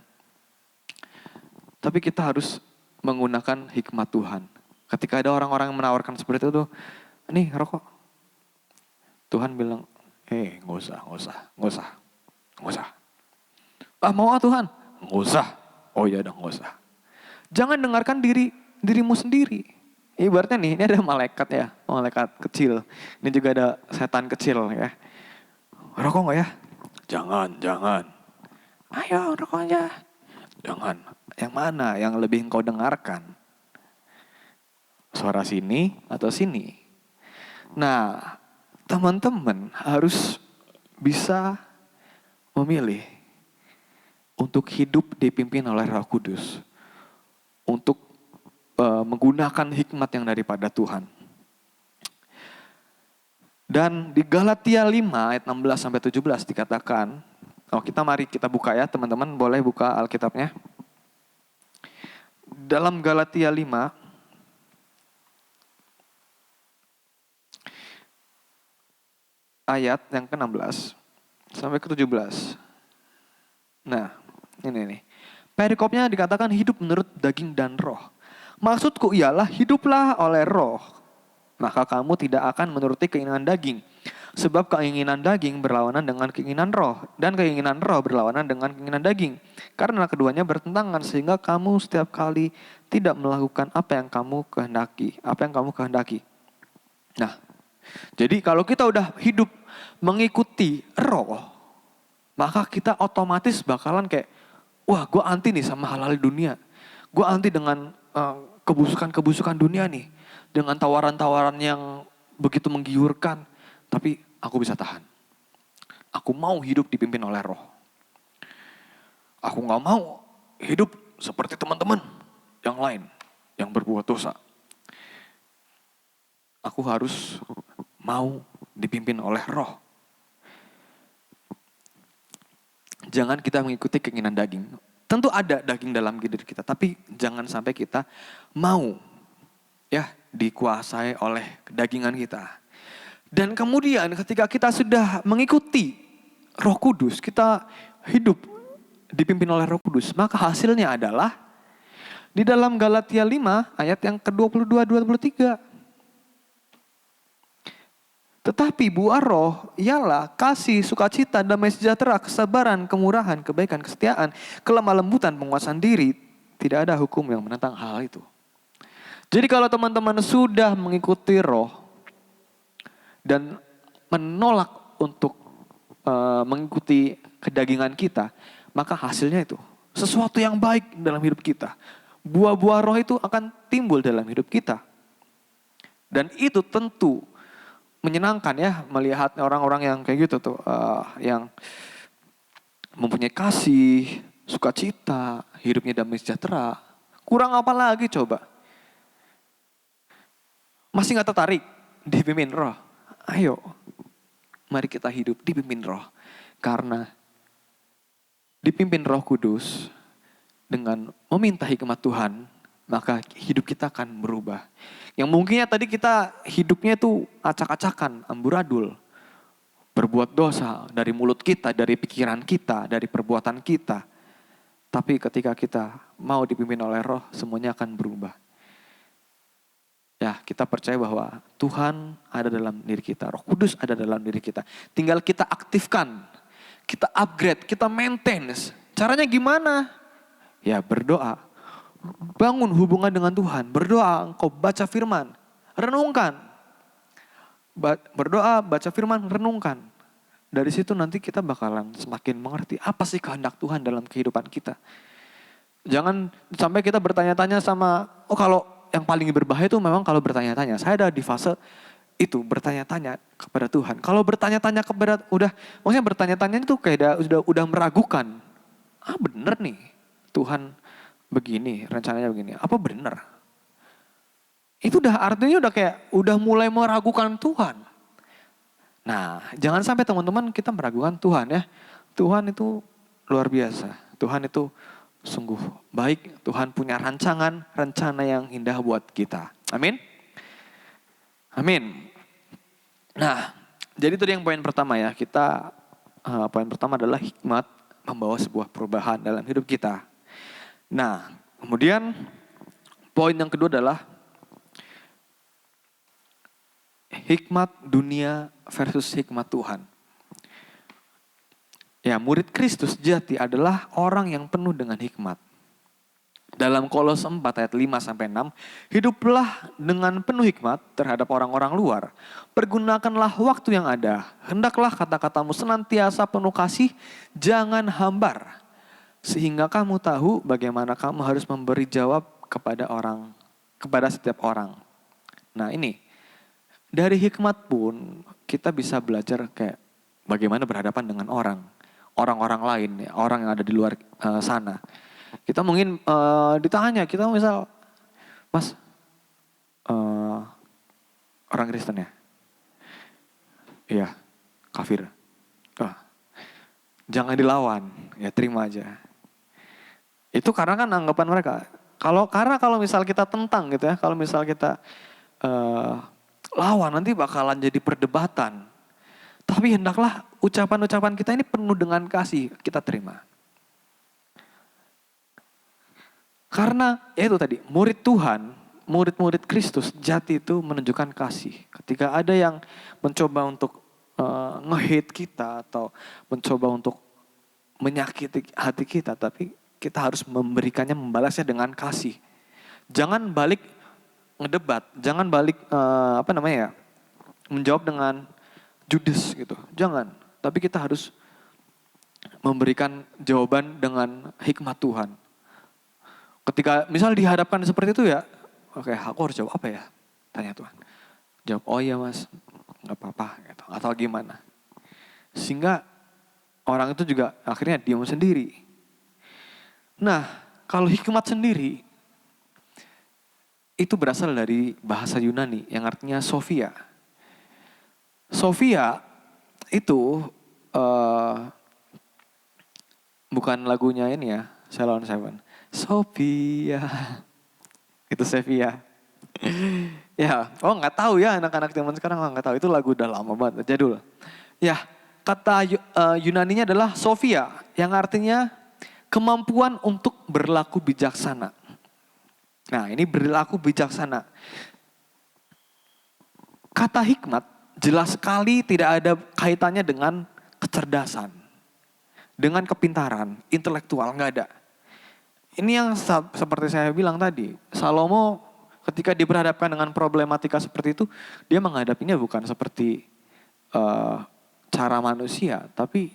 Tapi kita harus menggunakan hikmat Tuhan. Ketika ada orang-orang yang menawarkan seperti itu, nih rokok. Tuhan bilang, nggak usah. Ah mau Tuhan? Nggak usah. Oh ya udah nggak usah. Jangan dengarkan dirimu sendiri. Ibaratnya nih, ini ada malaikat kecil. Ini juga ada setan kecil ya. Rokok nggak ya? Jangan. Ayo rokok aja. Jangan. Yang mana yang lebih engkau dengarkan? Suara sini atau sini? Nah, teman-teman harus bisa memilih untuk hidup dipimpin oleh Roh Kudus. Untuk menggunakan hikmat yang daripada Tuhan. Dan di Galatia 5 ayat 16 sampai 17 dikatakan, mari kita buka ya teman-teman, boleh buka Alkitabnya. Dalam Galatia 5 ayat yang ke-16 sampai ke-17. Nah, ini nih. Perikopnya dikatakan hidup menurut daging dan roh. Maksudku ialah hiduplah oleh roh. Maka kamu tidak akan menuruti keinginan daging. Sebab keinginan daging berlawanan dengan keinginan roh. Dan keinginan roh berlawanan dengan keinginan daging. Karena keduanya bertentangan sehingga kamu setiap kali tidak melakukan apa yang kamu kehendaki. Nah, jadi kalau kita udah hidup mengikuti roh, maka kita otomatis bakalan kayak, wah gue anti nih sama hal-hal dunia. Gue anti dengan kebusukan-kebusukan dunia nih. Dengan tawaran-tawaran yang begitu menggiurkan. Tapi aku bisa tahan. Aku mau hidup dipimpin oleh roh. Aku gak mau hidup seperti teman-teman yang lain. Yang berbuat dosa. Aku harus mau dipimpin oleh roh. Jangan kita mengikuti keinginan daging. Tentu ada daging dalam diri kita, tapi jangan sampai kita mau dikuasai oleh kedagingan kita. Dan kemudian ketika kita sudah mengikuti Roh Kudus, kita hidup dipimpin oleh Roh Kudus, maka hasilnya adalah di dalam Galatia 5 ayat yang ke-22-23. Tetapi buah roh ialah kasih, sukacita, damai sejahtera, kesabaran, kemurahan, kebaikan, kesetiaan, kelemah lembutan, penguasaan diri. Tidak ada hukum yang menentang hal itu. Jadi kalau teman-teman sudah mengikuti roh dan menolak untuk mengikuti kedagingan kita, maka hasilnya itu sesuatu yang baik dalam hidup kita. Buah-buah roh itu akan timbul dalam hidup kita. Dan itu tentu menyenangkan ya melihat orang-orang yang kayak gitu tuh, yang mempunyai kasih, sukacita, hidupnya damai sejahtera, Kurang apa lagi coba? Masih gak tertarik dipimpin roh? Ayo, mari kita hidup dipimpin roh. Karena dipimpin Roh Kudus dengan meminta hikmat Tuhan, maka hidup kita akan berubah. Yang mungkinnya tadi kita hidupnya itu acak-acakan, amburadul. Berbuat dosa dari mulut kita, dari pikiran kita, dari perbuatan kita. Tapi ketika kita mau dipimpin oleh roh, semuanya akan berubah. Ya, kita percaya bahwa Tuhan ada dalam diri kita, Roh Kudus ada dalam diri kita. Tinggal kita aktifkan, kita upgrade, kita maintenance. Caranya gimana? Ya berdoa. Bangun hubungan dengan Tuhan. Berdoa, engkau baca firman. Renungkan. Berdoa, baca firman, renungkan. Dari situ nanti kita bakalan semakin mengerti apa sih kehendak Tuhan dalam kehidupan kita. Jangan sampai kita bertanya-tanya sama, kalau yang paling berbahaya itu memang kalau bertanya-tanya. Saya ada di fase itu, bertanya-tanya kepada Tuhan. Kalau bertanya-tanya kepada, maksudnya bertanya-tanya itu kayak udah meragukan. Bener nih Tuhan begini, rencananya begini. Apa bener? Itu artinya udah mulai meragukan Tuhan. Nah, jangan sampai teman-teman kita meragukan Tuhan ya. Tuhan itu luar biasa. Tuhan itu sungguh baik. Tuhan punya rencana yang indah buat kita. Amin. Amin. Nah, jadi tadi yang poin pertama ya. Poin pertama adalah hikmat membawa sebuah perubahan dalam hidup kita. Nah, kemudian poin yang kedua adalah hikmat dunia versus hikmat Tuhan. Ya, murid Kristus sejati adalah orang yang penuh dengan hikmat. Dalam Kolose 4 ayat 5-6, hiduplah dengan penuh hikmat terhadap orang-orang luar. Pergunakanlah waktu yang ada. Hendaklah kata-katamu senantiasa penuh kasih, jangan hambar. Sehingga kamu tahu bagaimana kamu harus memberi jawab kepada setiap orang. Nah ini, dari hikmat pun kita bisa belajar kayak bagaimana berhadapan dengan orang-orang lain, orang yang ada di luar sana. Kita mungkin ditanya, kita misal, Mas, orang Kristen ya? Iya, kafir. Jangan dilawan, ya terima aja. Itu karena kan anggapan mereka. Kalau misal kita tentang gitu ya, kalau misal kita lawan nanti bakalan jadi perdebatan. Tapi hendaklah ucapan-ucapan kita ini penuh dengan kasih, kita terima. Karena ya itu tadi, murid Tuhan, murid-murid Kristus jati itu menunjukkan kasih. Ketika ada yang mencoba untuk nge-hate kita atau mencoba untuk menyakiti hati kita, tapi kita harus memberikannya, membalasnya dengan kasih. Jangan balik ngedebat, jangan balik menjawab dengan judes gitu. Jangan, tapi kita harus memberikan jawaban dengan hikmat Tuhan. Ketika misal dihadapkan seperti itu ya, oke, aku harus jawab apa ya? Tanya Tuhan. Jawab, oh iya Mas, gak apa-apa gitu. Atau gimana. Sehingga orang itu juga akhirnya diam sendiri. Nah, kalau hikmat sendiri, itu berasal dari bahasa Yunani yang artinya Sophia. Sophia itu bukan lagunya ini ya, Ceylon Seven. Sophia, itu Sophia. Ya, nggak tahu ya anak-anak zaman sekarang nggak tahu, itu lagu udah lama banget, jadul. Ya, kata Yunaninya adalah Sophia, yang artinya kemampuan untuk berlaku bijaksana. Nah, ini berlaku bijaksana. Kata hikmat jelas sekali tidak ada kaitannya dengan kecerdasan, dengan kepintaran, intelektual, nggak ada. Ini yang seperti saya bilang tadi, Salomo ketika diperhadapkan dengan problematika seperti itu, dia menghadapinya bukan seperti cara manusia, tapi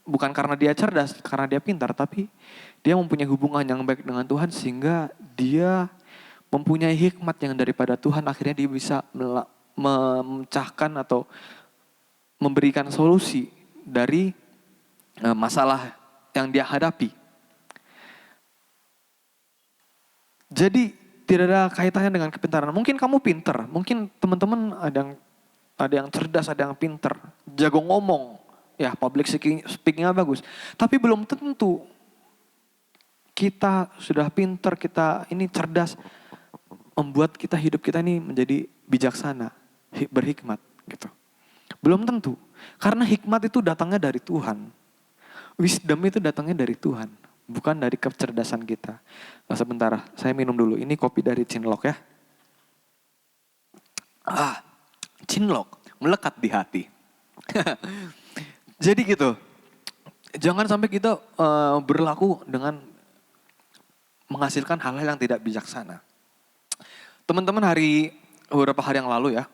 bukan karena dia cerdas, karena dia pintar, tapi dia mempunyai hubungan yang baik dengan Tuhan sehingga dia mempunyai hikmat yang daripada Tuhan, akhirnya dia bisa memecahkan atau memberikan solusi dari masalah yang dia hadapi. Jadi tidak ada kaitannya dengan kepintaran. Mungkin kamu pinter, mungkin teman-teman ada yang cerdas, ada yang pinter, jago ngomong, ya public speakingnya bagus. Tapi belum tentu kita sudah pinter, kita ini cerdas, membuat kita hidup kita ini menjadi bijaksana, berhikmat gitu. Belum tentu, karena hikmat itu datangnya dari Tuhan. Wisdom itu datangnya dari Tuhan, bukan dari kecerdasan kita. Nah, sebentar, saya minum dulu. Ini kopi dari Cinlok ya. Cinlok, melekat di hati. Jadi gitu, jangan sampai kita berlaku dengan menghasilkan hal-hal yang tidak bijaksana. Teman-teman, beberapa hari yang lalu ya,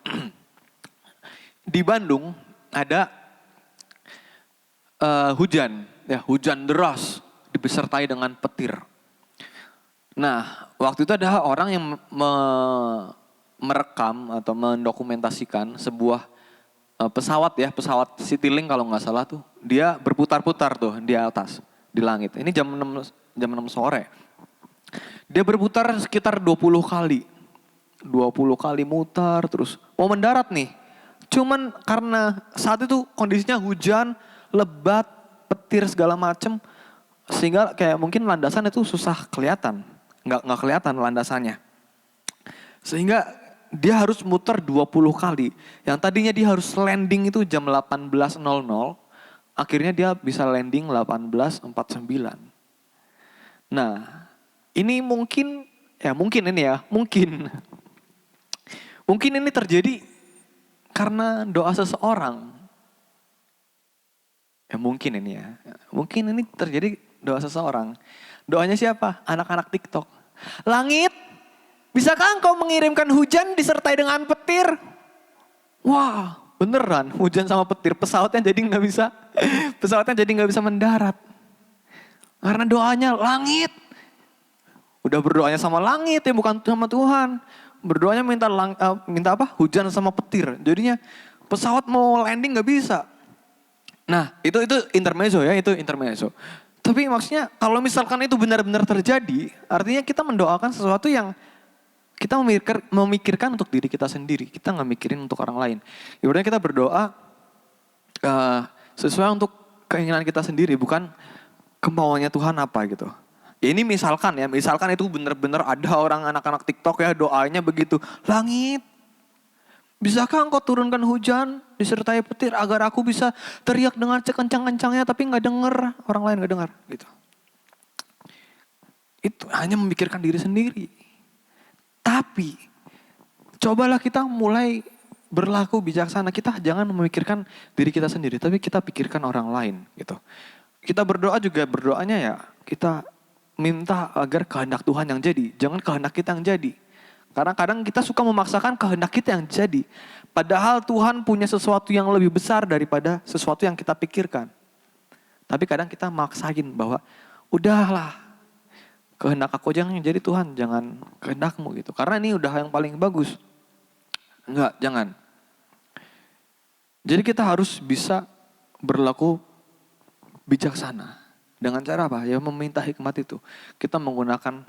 di Bandung ada hujan deras disertai dengan petir. Nah, waktu itu ada orang yang merekam atau mendokumentasikan sebuah pesawat Citylink kalau nggak salah tuh, dia berputar-putar tuh di atas, di langit. Ini jam 6 sore. Dia berputar sekitar 20 kali. 20 kali mutar terus mau mendarat nih. Cuman karena saat itu kondisinya hujan, lebat, petir segala macem, sehingga kayak mungkin landasan itu susah kelihatan. Nggak kelihatan landasannya. Sehingga dia harus muter 20 kali. Yang tadinya dia harus landing itu jam 18.00, akhirnya dia bisa landing 18.49. Nah, ini mungkin ini terjadi karena doa seseorang. Mungkin ini terjadi doa seseorang. Doanya siapa? Anak-anak TikTok. Langit, bisakah engkau mengirimkan hujan disertai dengan petir? Wah, beneran hujan sama petir. Pesawatnya jadi nggak bisa mendarat. Karena doanya langit. Udah berdoanya sama langit ya, bukan sama Tuhan. Berdoanya minta hujan sama petir. Jadinya pesawat mau landing nggak bisa. Nah, itu intermezzo ya, itu intermezzo. Tapi maksudnya kalau misalkan itu benar-benar terjadi, artinya kita mendoakan sesuatu yang kita memikirkan untuk diri kita sendiri. Kita nggak mikirin untuk orang lain. Ibaratnya kita berdoa sesuai untuk keinginan kita sendiri, bukan kemauannya Tuhan apa gitu. Ya ini misalkan itu benar-benar ada orang anak-anak TikTok ya doanya begitu. Langit, bisakah engkau turunkan hujan disertai petir agar aku bisa teriak dengan sekencang-kencangnya tapi nggak dengar, orang lain nggak dengar gitu. Itu hanya memikirkan diri sendiri. Tapi cobalah kita mulai berlaku bijaksana. Kita jangan memikirkan diri kita sendiri, tapi kita pikirkan orang lain gitu. Kita berdoa juga berdoanya ya kita minta agar kehendak Tuhan yang jadi, jangan kehendak kita yang jadi. Karena kadang kita suka memaksakan kehendak kita yang jadi. Padahal Tuhan punya sesuatu yang lebih besar daripada sesuatu yang kita pikirkan. Tapi kadang kita maksain bahwa udahlah, kehendak aku aja yang jadi Tuhan, jangan kehendakmu gitu. Karena ini udah yang paling bagus. Enggak, jangan. Jadi kita harus bisa berlaku bijaksana. Dengan cara apa? Ya meminta hikmat itu. Kita menggunakan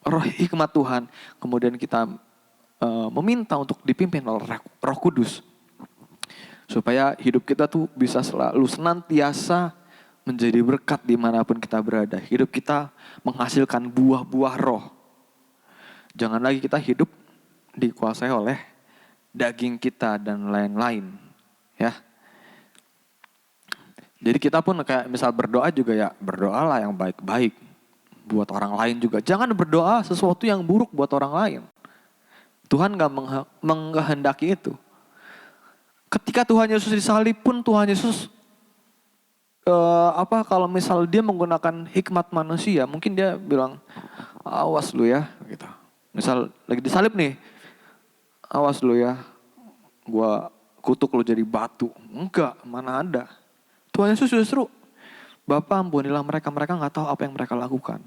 roh hikmat Tuhan. Kemudian kita meminta untuk dipimpin oleh Roh Kudus. Supaya hidup kita tuh bisa selalu senantiasa menjadi berkat dimanapun kita berada. Hidup kita menghasilkan buah-buah roh. Jangan lagi kita hidup dikuasai oleh daging kita dan lain-lain. Ya. Jadi kita pun kayak misal berdoa juga ya berdoalah yang baik-baik buat orang lain juga. Jangan berdoa sesuatu yang buruk buat orang lain. Tuhan gak menghendaki itu. Ketika Tuhan Yesus disalib pun Tuhan Yesus kalau misal dia menggunakan hikmat manusia, mungkin dia bilang awas lu ya gitu. Misal lagi disalib nih, awas lu ya, gua kutuk lu jadi batu. Enggak, mana ada. Tuhan Yesus justru, Bapa ampunilah mereka gak tahu apa yang mereka lakukan.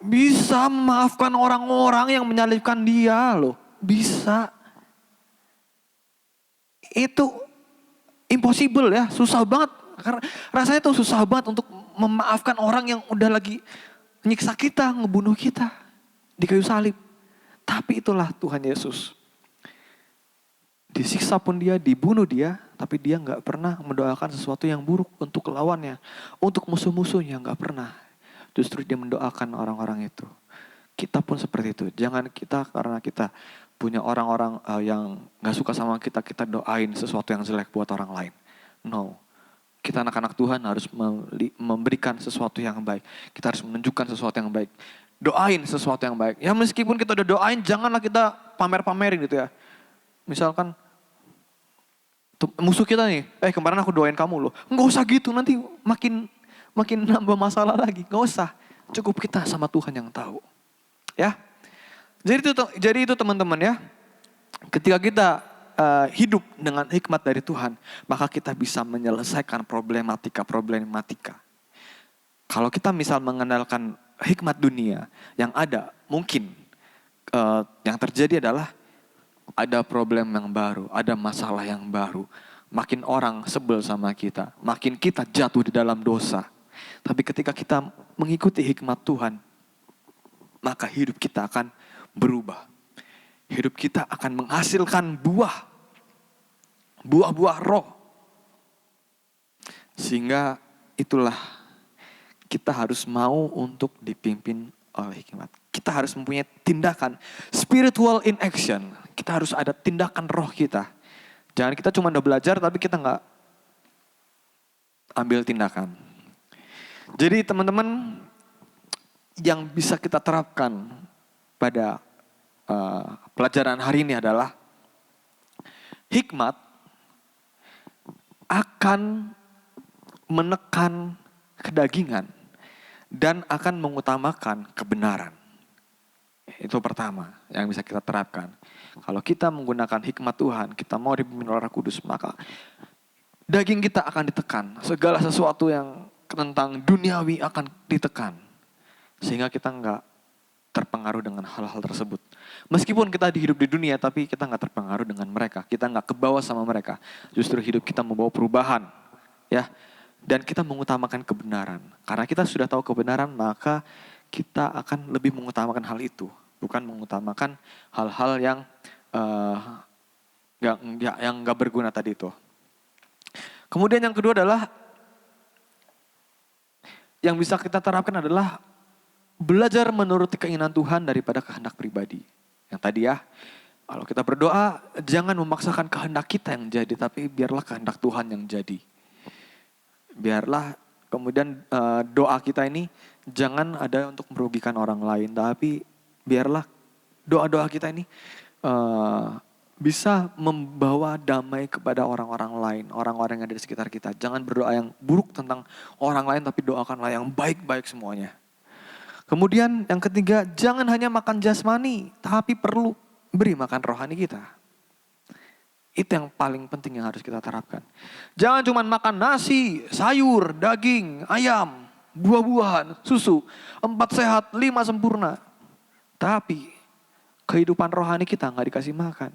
Bisa memaafkan orang-orang yang menyalibkan dia loh. Bisa. Itu impossible ya, susah banget. Karena rasanya tuh susah banget untuk memaafkan orang yang udah lagi nyiksa kita, ngebunuh kita di kayu salib. Tapi itulah Tuhan Yesus. Disiksa pun dia, dibunuh dia, tapi dia nggak pernah mendoakan sesuatu yang buruk untuk lawannya, untuk musuh-musuhnya, nggak pernah. Justru dia mendoakan orang-orang itu. Kita pun seperti itu. Jangan kita karena kita punya orang-orang yang nggak suka sama kita, kita doain sesuatu yang jelek buat orang lain. No. Kita anak-anak Tuhan harus memberikan sesuatu yang baik. Kita harus menunjukkan sesuatu yang baik. Doain sesuatu yang baik. Ya meskipun kita udah doain, janganlah kita pamer-pamerin gitu ya. Misalkan musuh kita nih, kemarin aku doain kamu loh. Nggak usah gitu, nanti makin nambah masalah lagi. Nggak usah, cukup kita sama Tuhan yang tahu. Ya, jadi itu teman-teman ya. Ketika kita hidup dengan hikmat dari Tuhan, maka kita bisa menyelesaikan problematika. Kalau kita misal mengandalkan hikmat dunia yang ada, mungkin yang terjadi adalah ada problem yang baru, ada masalah yang baru. Makin orang sebel sama kita, makin kita jatuh di dalam dosa. Tapi ketika kita mengikuti hikmat Tuhan, maka hidup kita akan berubah. Hidup kita akan menghasilkan buah-buah roh. Sehingga itulah kita harus mau untuk dipimpin oleh hikmat. Kita harus mempunyai tindakan spiritual in action. Kita harus ada tindakan roh kita. Jangan kita cuma udah belajar tapi kita nggak ambil tindakan. Jadi teman-teman yang bisa kita terapkan pada pelajaran hari ini adalah hikmat akan menekan kedagingan dan akan mengutamakan kebenaran. Itu pertama yang bisa kita terapkan. Kalau kita menggunakan hikmat Tuhan, kita mau dipimpin oleh Roh Kudus, maka daging kita akan ditekan. Segala sesuatu yang tentang duniawi akan ditekan. Sehingga kita nggak terpengaruh dengan hal-hal tersebut. Meskipun kita hidup di dunia, tapi kita nggak terpengaruh dengan mereka. Kita nggak kebawa sama mereka. Justru hidup kita membawa perubahan. Ya. Dan kita mengutamakan kebenaran. Karena kita sudah tahu kebenaran, maka kita akan lebih mengutamakan hal itu. Bukan mengutamakan hal-hal yang nggak berguna tadi itu. Kemudian yang kedua adalah, yang bisa kita terapkan adalah belajar menuruti keinginan Tuhan daripada kehendak pribadi. Yang tadi ya, kalau kita berdoa, jangan memaksakan kehendak kita yang jadi, tapi biarlah kehendak Tuhan yang jadi. Biarlah kemudian doa kita ini jangan ada untuk merugikan orang lain, tapi biarlah doa-doa kita ini bisa membawa damai kepada orang-orang lain, orang-orang yang ada di sekitar kita. Jangan berdoa yang buruk tentang orang lain, tapi doakanlah yang baik-baik semuanya. Kemudian yang ketiga, jangan hanya makan jasmani, tapi perlu beri makan rohani kita. Itu yang paling penting yang harus kita terapkan. Jangan cuma makan nasi, sayur, daging, ayam, buah-buahan, susu. 4 sehat, 5 sempurna. Tapi kehidupan rohani kita nggak dikasih makan.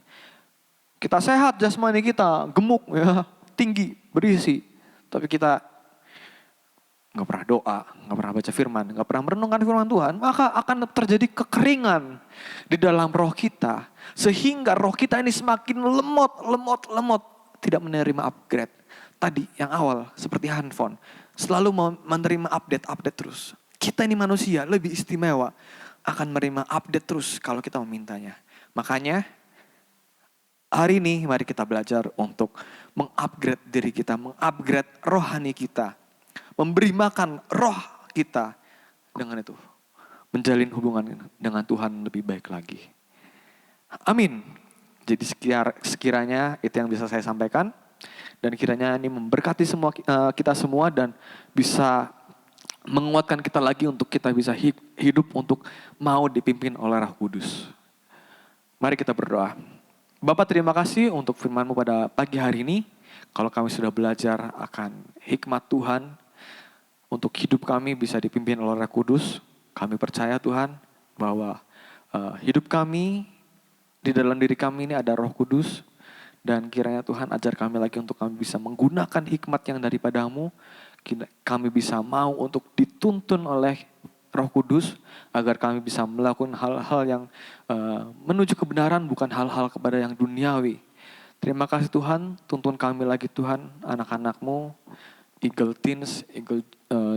Kita sehat, jasmani kita gemuk, ya, tinggi, berisi. Tapi kita nggak pernah doa, nggak pernah baca firman, nggak pernah merenungkan firman Tuhan, maka akan terjadi kekeringan di dalam roh kita. Sehingga roh kita ini semakin lemot, tidak menerima upgrade. Tadi yang awal seperti handphone, selalu menerima update terus. Kita ini manusia lebih istimewa, akan menerima update terus kalau kita memintanya. Makanya hari ini mari kita belajar untuk mengupgrade diri kita, mengupgrade rohani kita. Memberi makan roh kita dengan itu. Menjalin hubungan dengan Tuhan lebih baik lagi. Amin. Jadi sekiranya itu yang bisa saya sampaikan. Dan kiranya ini memberkati kita semua dan bisa menguatkan kita lagi untuk kita bisa hidup untuk mau dipimpin oleh Roh Kudus. Mari kita berdoa. Bapak, terima kasih untuk firman-Mu pada pagi hari ini. Kalau kami sudah belajar akan hikmat Tuhan, untuk hidup kami bisa dipimpin oleh Roh Kudus. Kami percaya Tuhan bahwa hidup kami, di dalam diri kami ini ada Roh Kudus. Dan kiranya Tuhan ajar kami lagi untuk kami bisa menggunakan hikmat yang daripada-Mu. Kami bisa mau untuk dituntun oleh Roh Kudus agar kami bisa melakukan hal-hal yang menuju kebenaran, bukan hal-hal kepada yang duniawi. Terima kasih Tuhan, tuntun kami lagi Tuhan, anak-anak-Mu, Eagle Teens, Eagle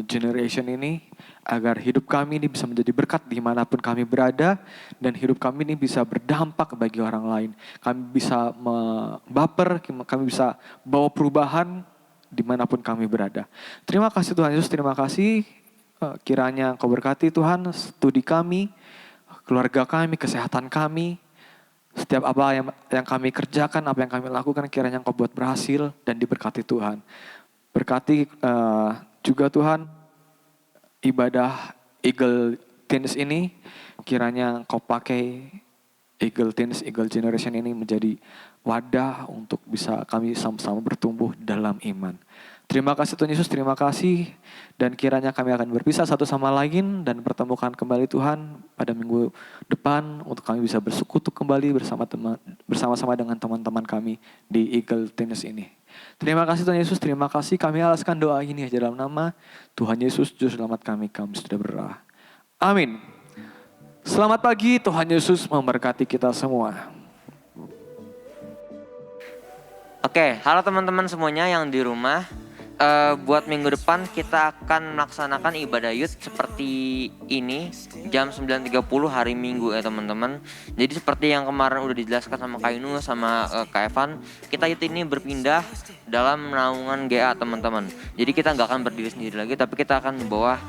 Generation ini, agar hidup kami ini bisa menjadi berkat dimanapun kami berada, dan hidup kami ini bisa berdampak bagi orang lain. Kami bisa baper, kami bisa bawa perubahan dimanapun kami berada. Terima kasih Tuhan Yesus, terima kasih. Kiranya Engkau berkati Tuhan studi kami, keluarga kami, kesehatan kami. Setiap apa yang kami kerjakan, apa yang kami lakukan, kiranya Engkau buat berhasil dan diberkati Tuhan. Berkati juga Tuhan ibadah Eagle Teens ini, kiranya Engkau pakai Eagle Teens, Eagle Generation ini menjadi wadah untuk bisa kami sama-sama bertumbuh dalam iman. Terima kasih Tuhan Yesus, terima kasih. Dan kiranya kami akan berpisah satu sama lain dan pertemukan kembali Tuhan pada minggu depan untuk kami bisa bersekutu kembali bersama-sama dengan teman-teman kami di Eagle Teens ini. Terima kasih Tuhan Yesus, terima kasih. Kami alaskan doa ini aja dalam nama Tuhan Yesus, Juru Selamat kami sudah berdoa. Amin. Selamat pagi, Tuhan Yesus memberkati kita semua. Oke, halo teman-teman semuanya yang di rumah. Buat minggu depan kita akan melaksanakan ibadah youth seperti ini jam 9.30 hari Minggu ya teman-teman. Jadi seperti yang kemarin udah dijelaskan sama Kak Inu sama Kak Evan, kita youth ini berpindah dalam naungan GA teman-teman. Jadi kita nggak akan berdiri sendiri lagi, tapi kita akan membawa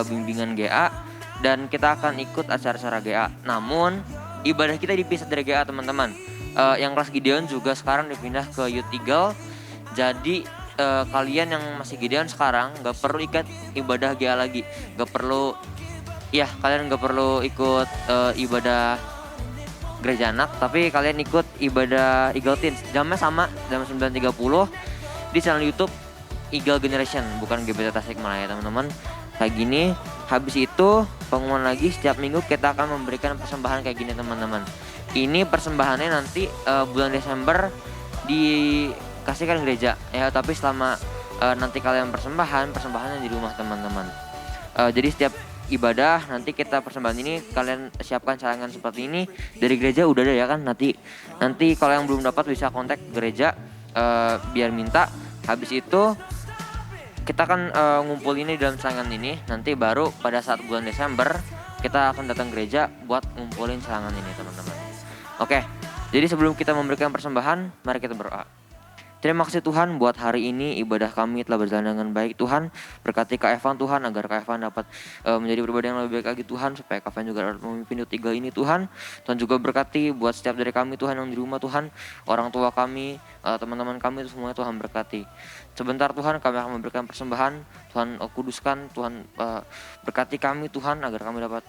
bimbingan GA dan kita akan ikut acara-acara GA. Namun ibadah kita dipisah dari GA teman-teman. Yang kelas Gideon juga sekarang dipindah ke Youth Eagle. Jadi kalian yang masih Gideon sekarang gak perlu ikat ibadah GA lagi, kalian gak perlu ikut ibadah gereja anak, tapi kalian ikut ibadah Eagle Teens. Jamnya sama, jam 9.30 di channel YouTube Eagle Generation, bukan GBT Tasikmalaya teman-teman. Kayak gini, habis itu pengumuman lagi setiap minggu kita akan memberikan persembahan kayak gini teman-teman. Ini persembahannya nanti bulan Desember dikasihkan gereja ya, tapi selama nanti kalian persembahannya di rumah teman-teman. Jadi setiap ibadah nanti kita persembahan ini kalian siapkan cadangan seperti ini dari gereja udah ada ya kan. Nanti kalau yang belum dapat bisa kontak gereja biar minta. Habis itu kita akan ngumpul ini dalam cadangan ini. Nanti baru pada saat bulan Desember kita akan datang gereja buat ngumpulin cadangan ini teman-teman. Oke, jadi sebelum kita memberikan persembahan, mari kita berdoa. Terima kasih Tuhan buat hari ini ibadah kami telah berjalan dengan baik Tuhan. Berkati Kak Evan Tuhan agar Kak Evan dapat menjadi pribadi yang lebih baik lagi Tuhan. Supaya Kak Evan juga dapat memimpin Youth Eagle ini Tuhan. Tuhan juga berkati buat setiap dari kami Tuhan yang di rumah Tuhan. Orang tua kami, teman-teman kami itu semuanya Tuhan berkati. Sebentar Tuhan kami akan memberikan persembahan. Tuhan kuduskan, Tuhan berkati kami Tuhan agar kami dapat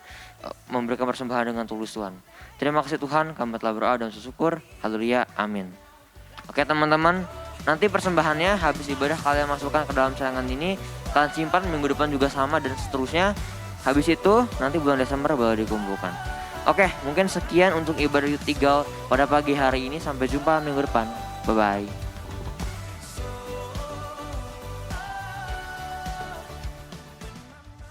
memberikan persembahan dengan tulus Tuhan. Terima kasih Tuhan, kami telah berdoa dan bersyukur. Haleluya, amin. Oke teman-teman, nanti persembahannya habis ibadah kalian masukkan ke dalam cadangan ini, kalian simpan minggu depan juga sama dan seterusnya. Habis itu nanti bulan Desember baru dikumpulkan. Oke, mungkin sekian untuk ibadah Youth Eagle pada pagi hari ini. Sampai jumpa minggu depan. Bye-bye.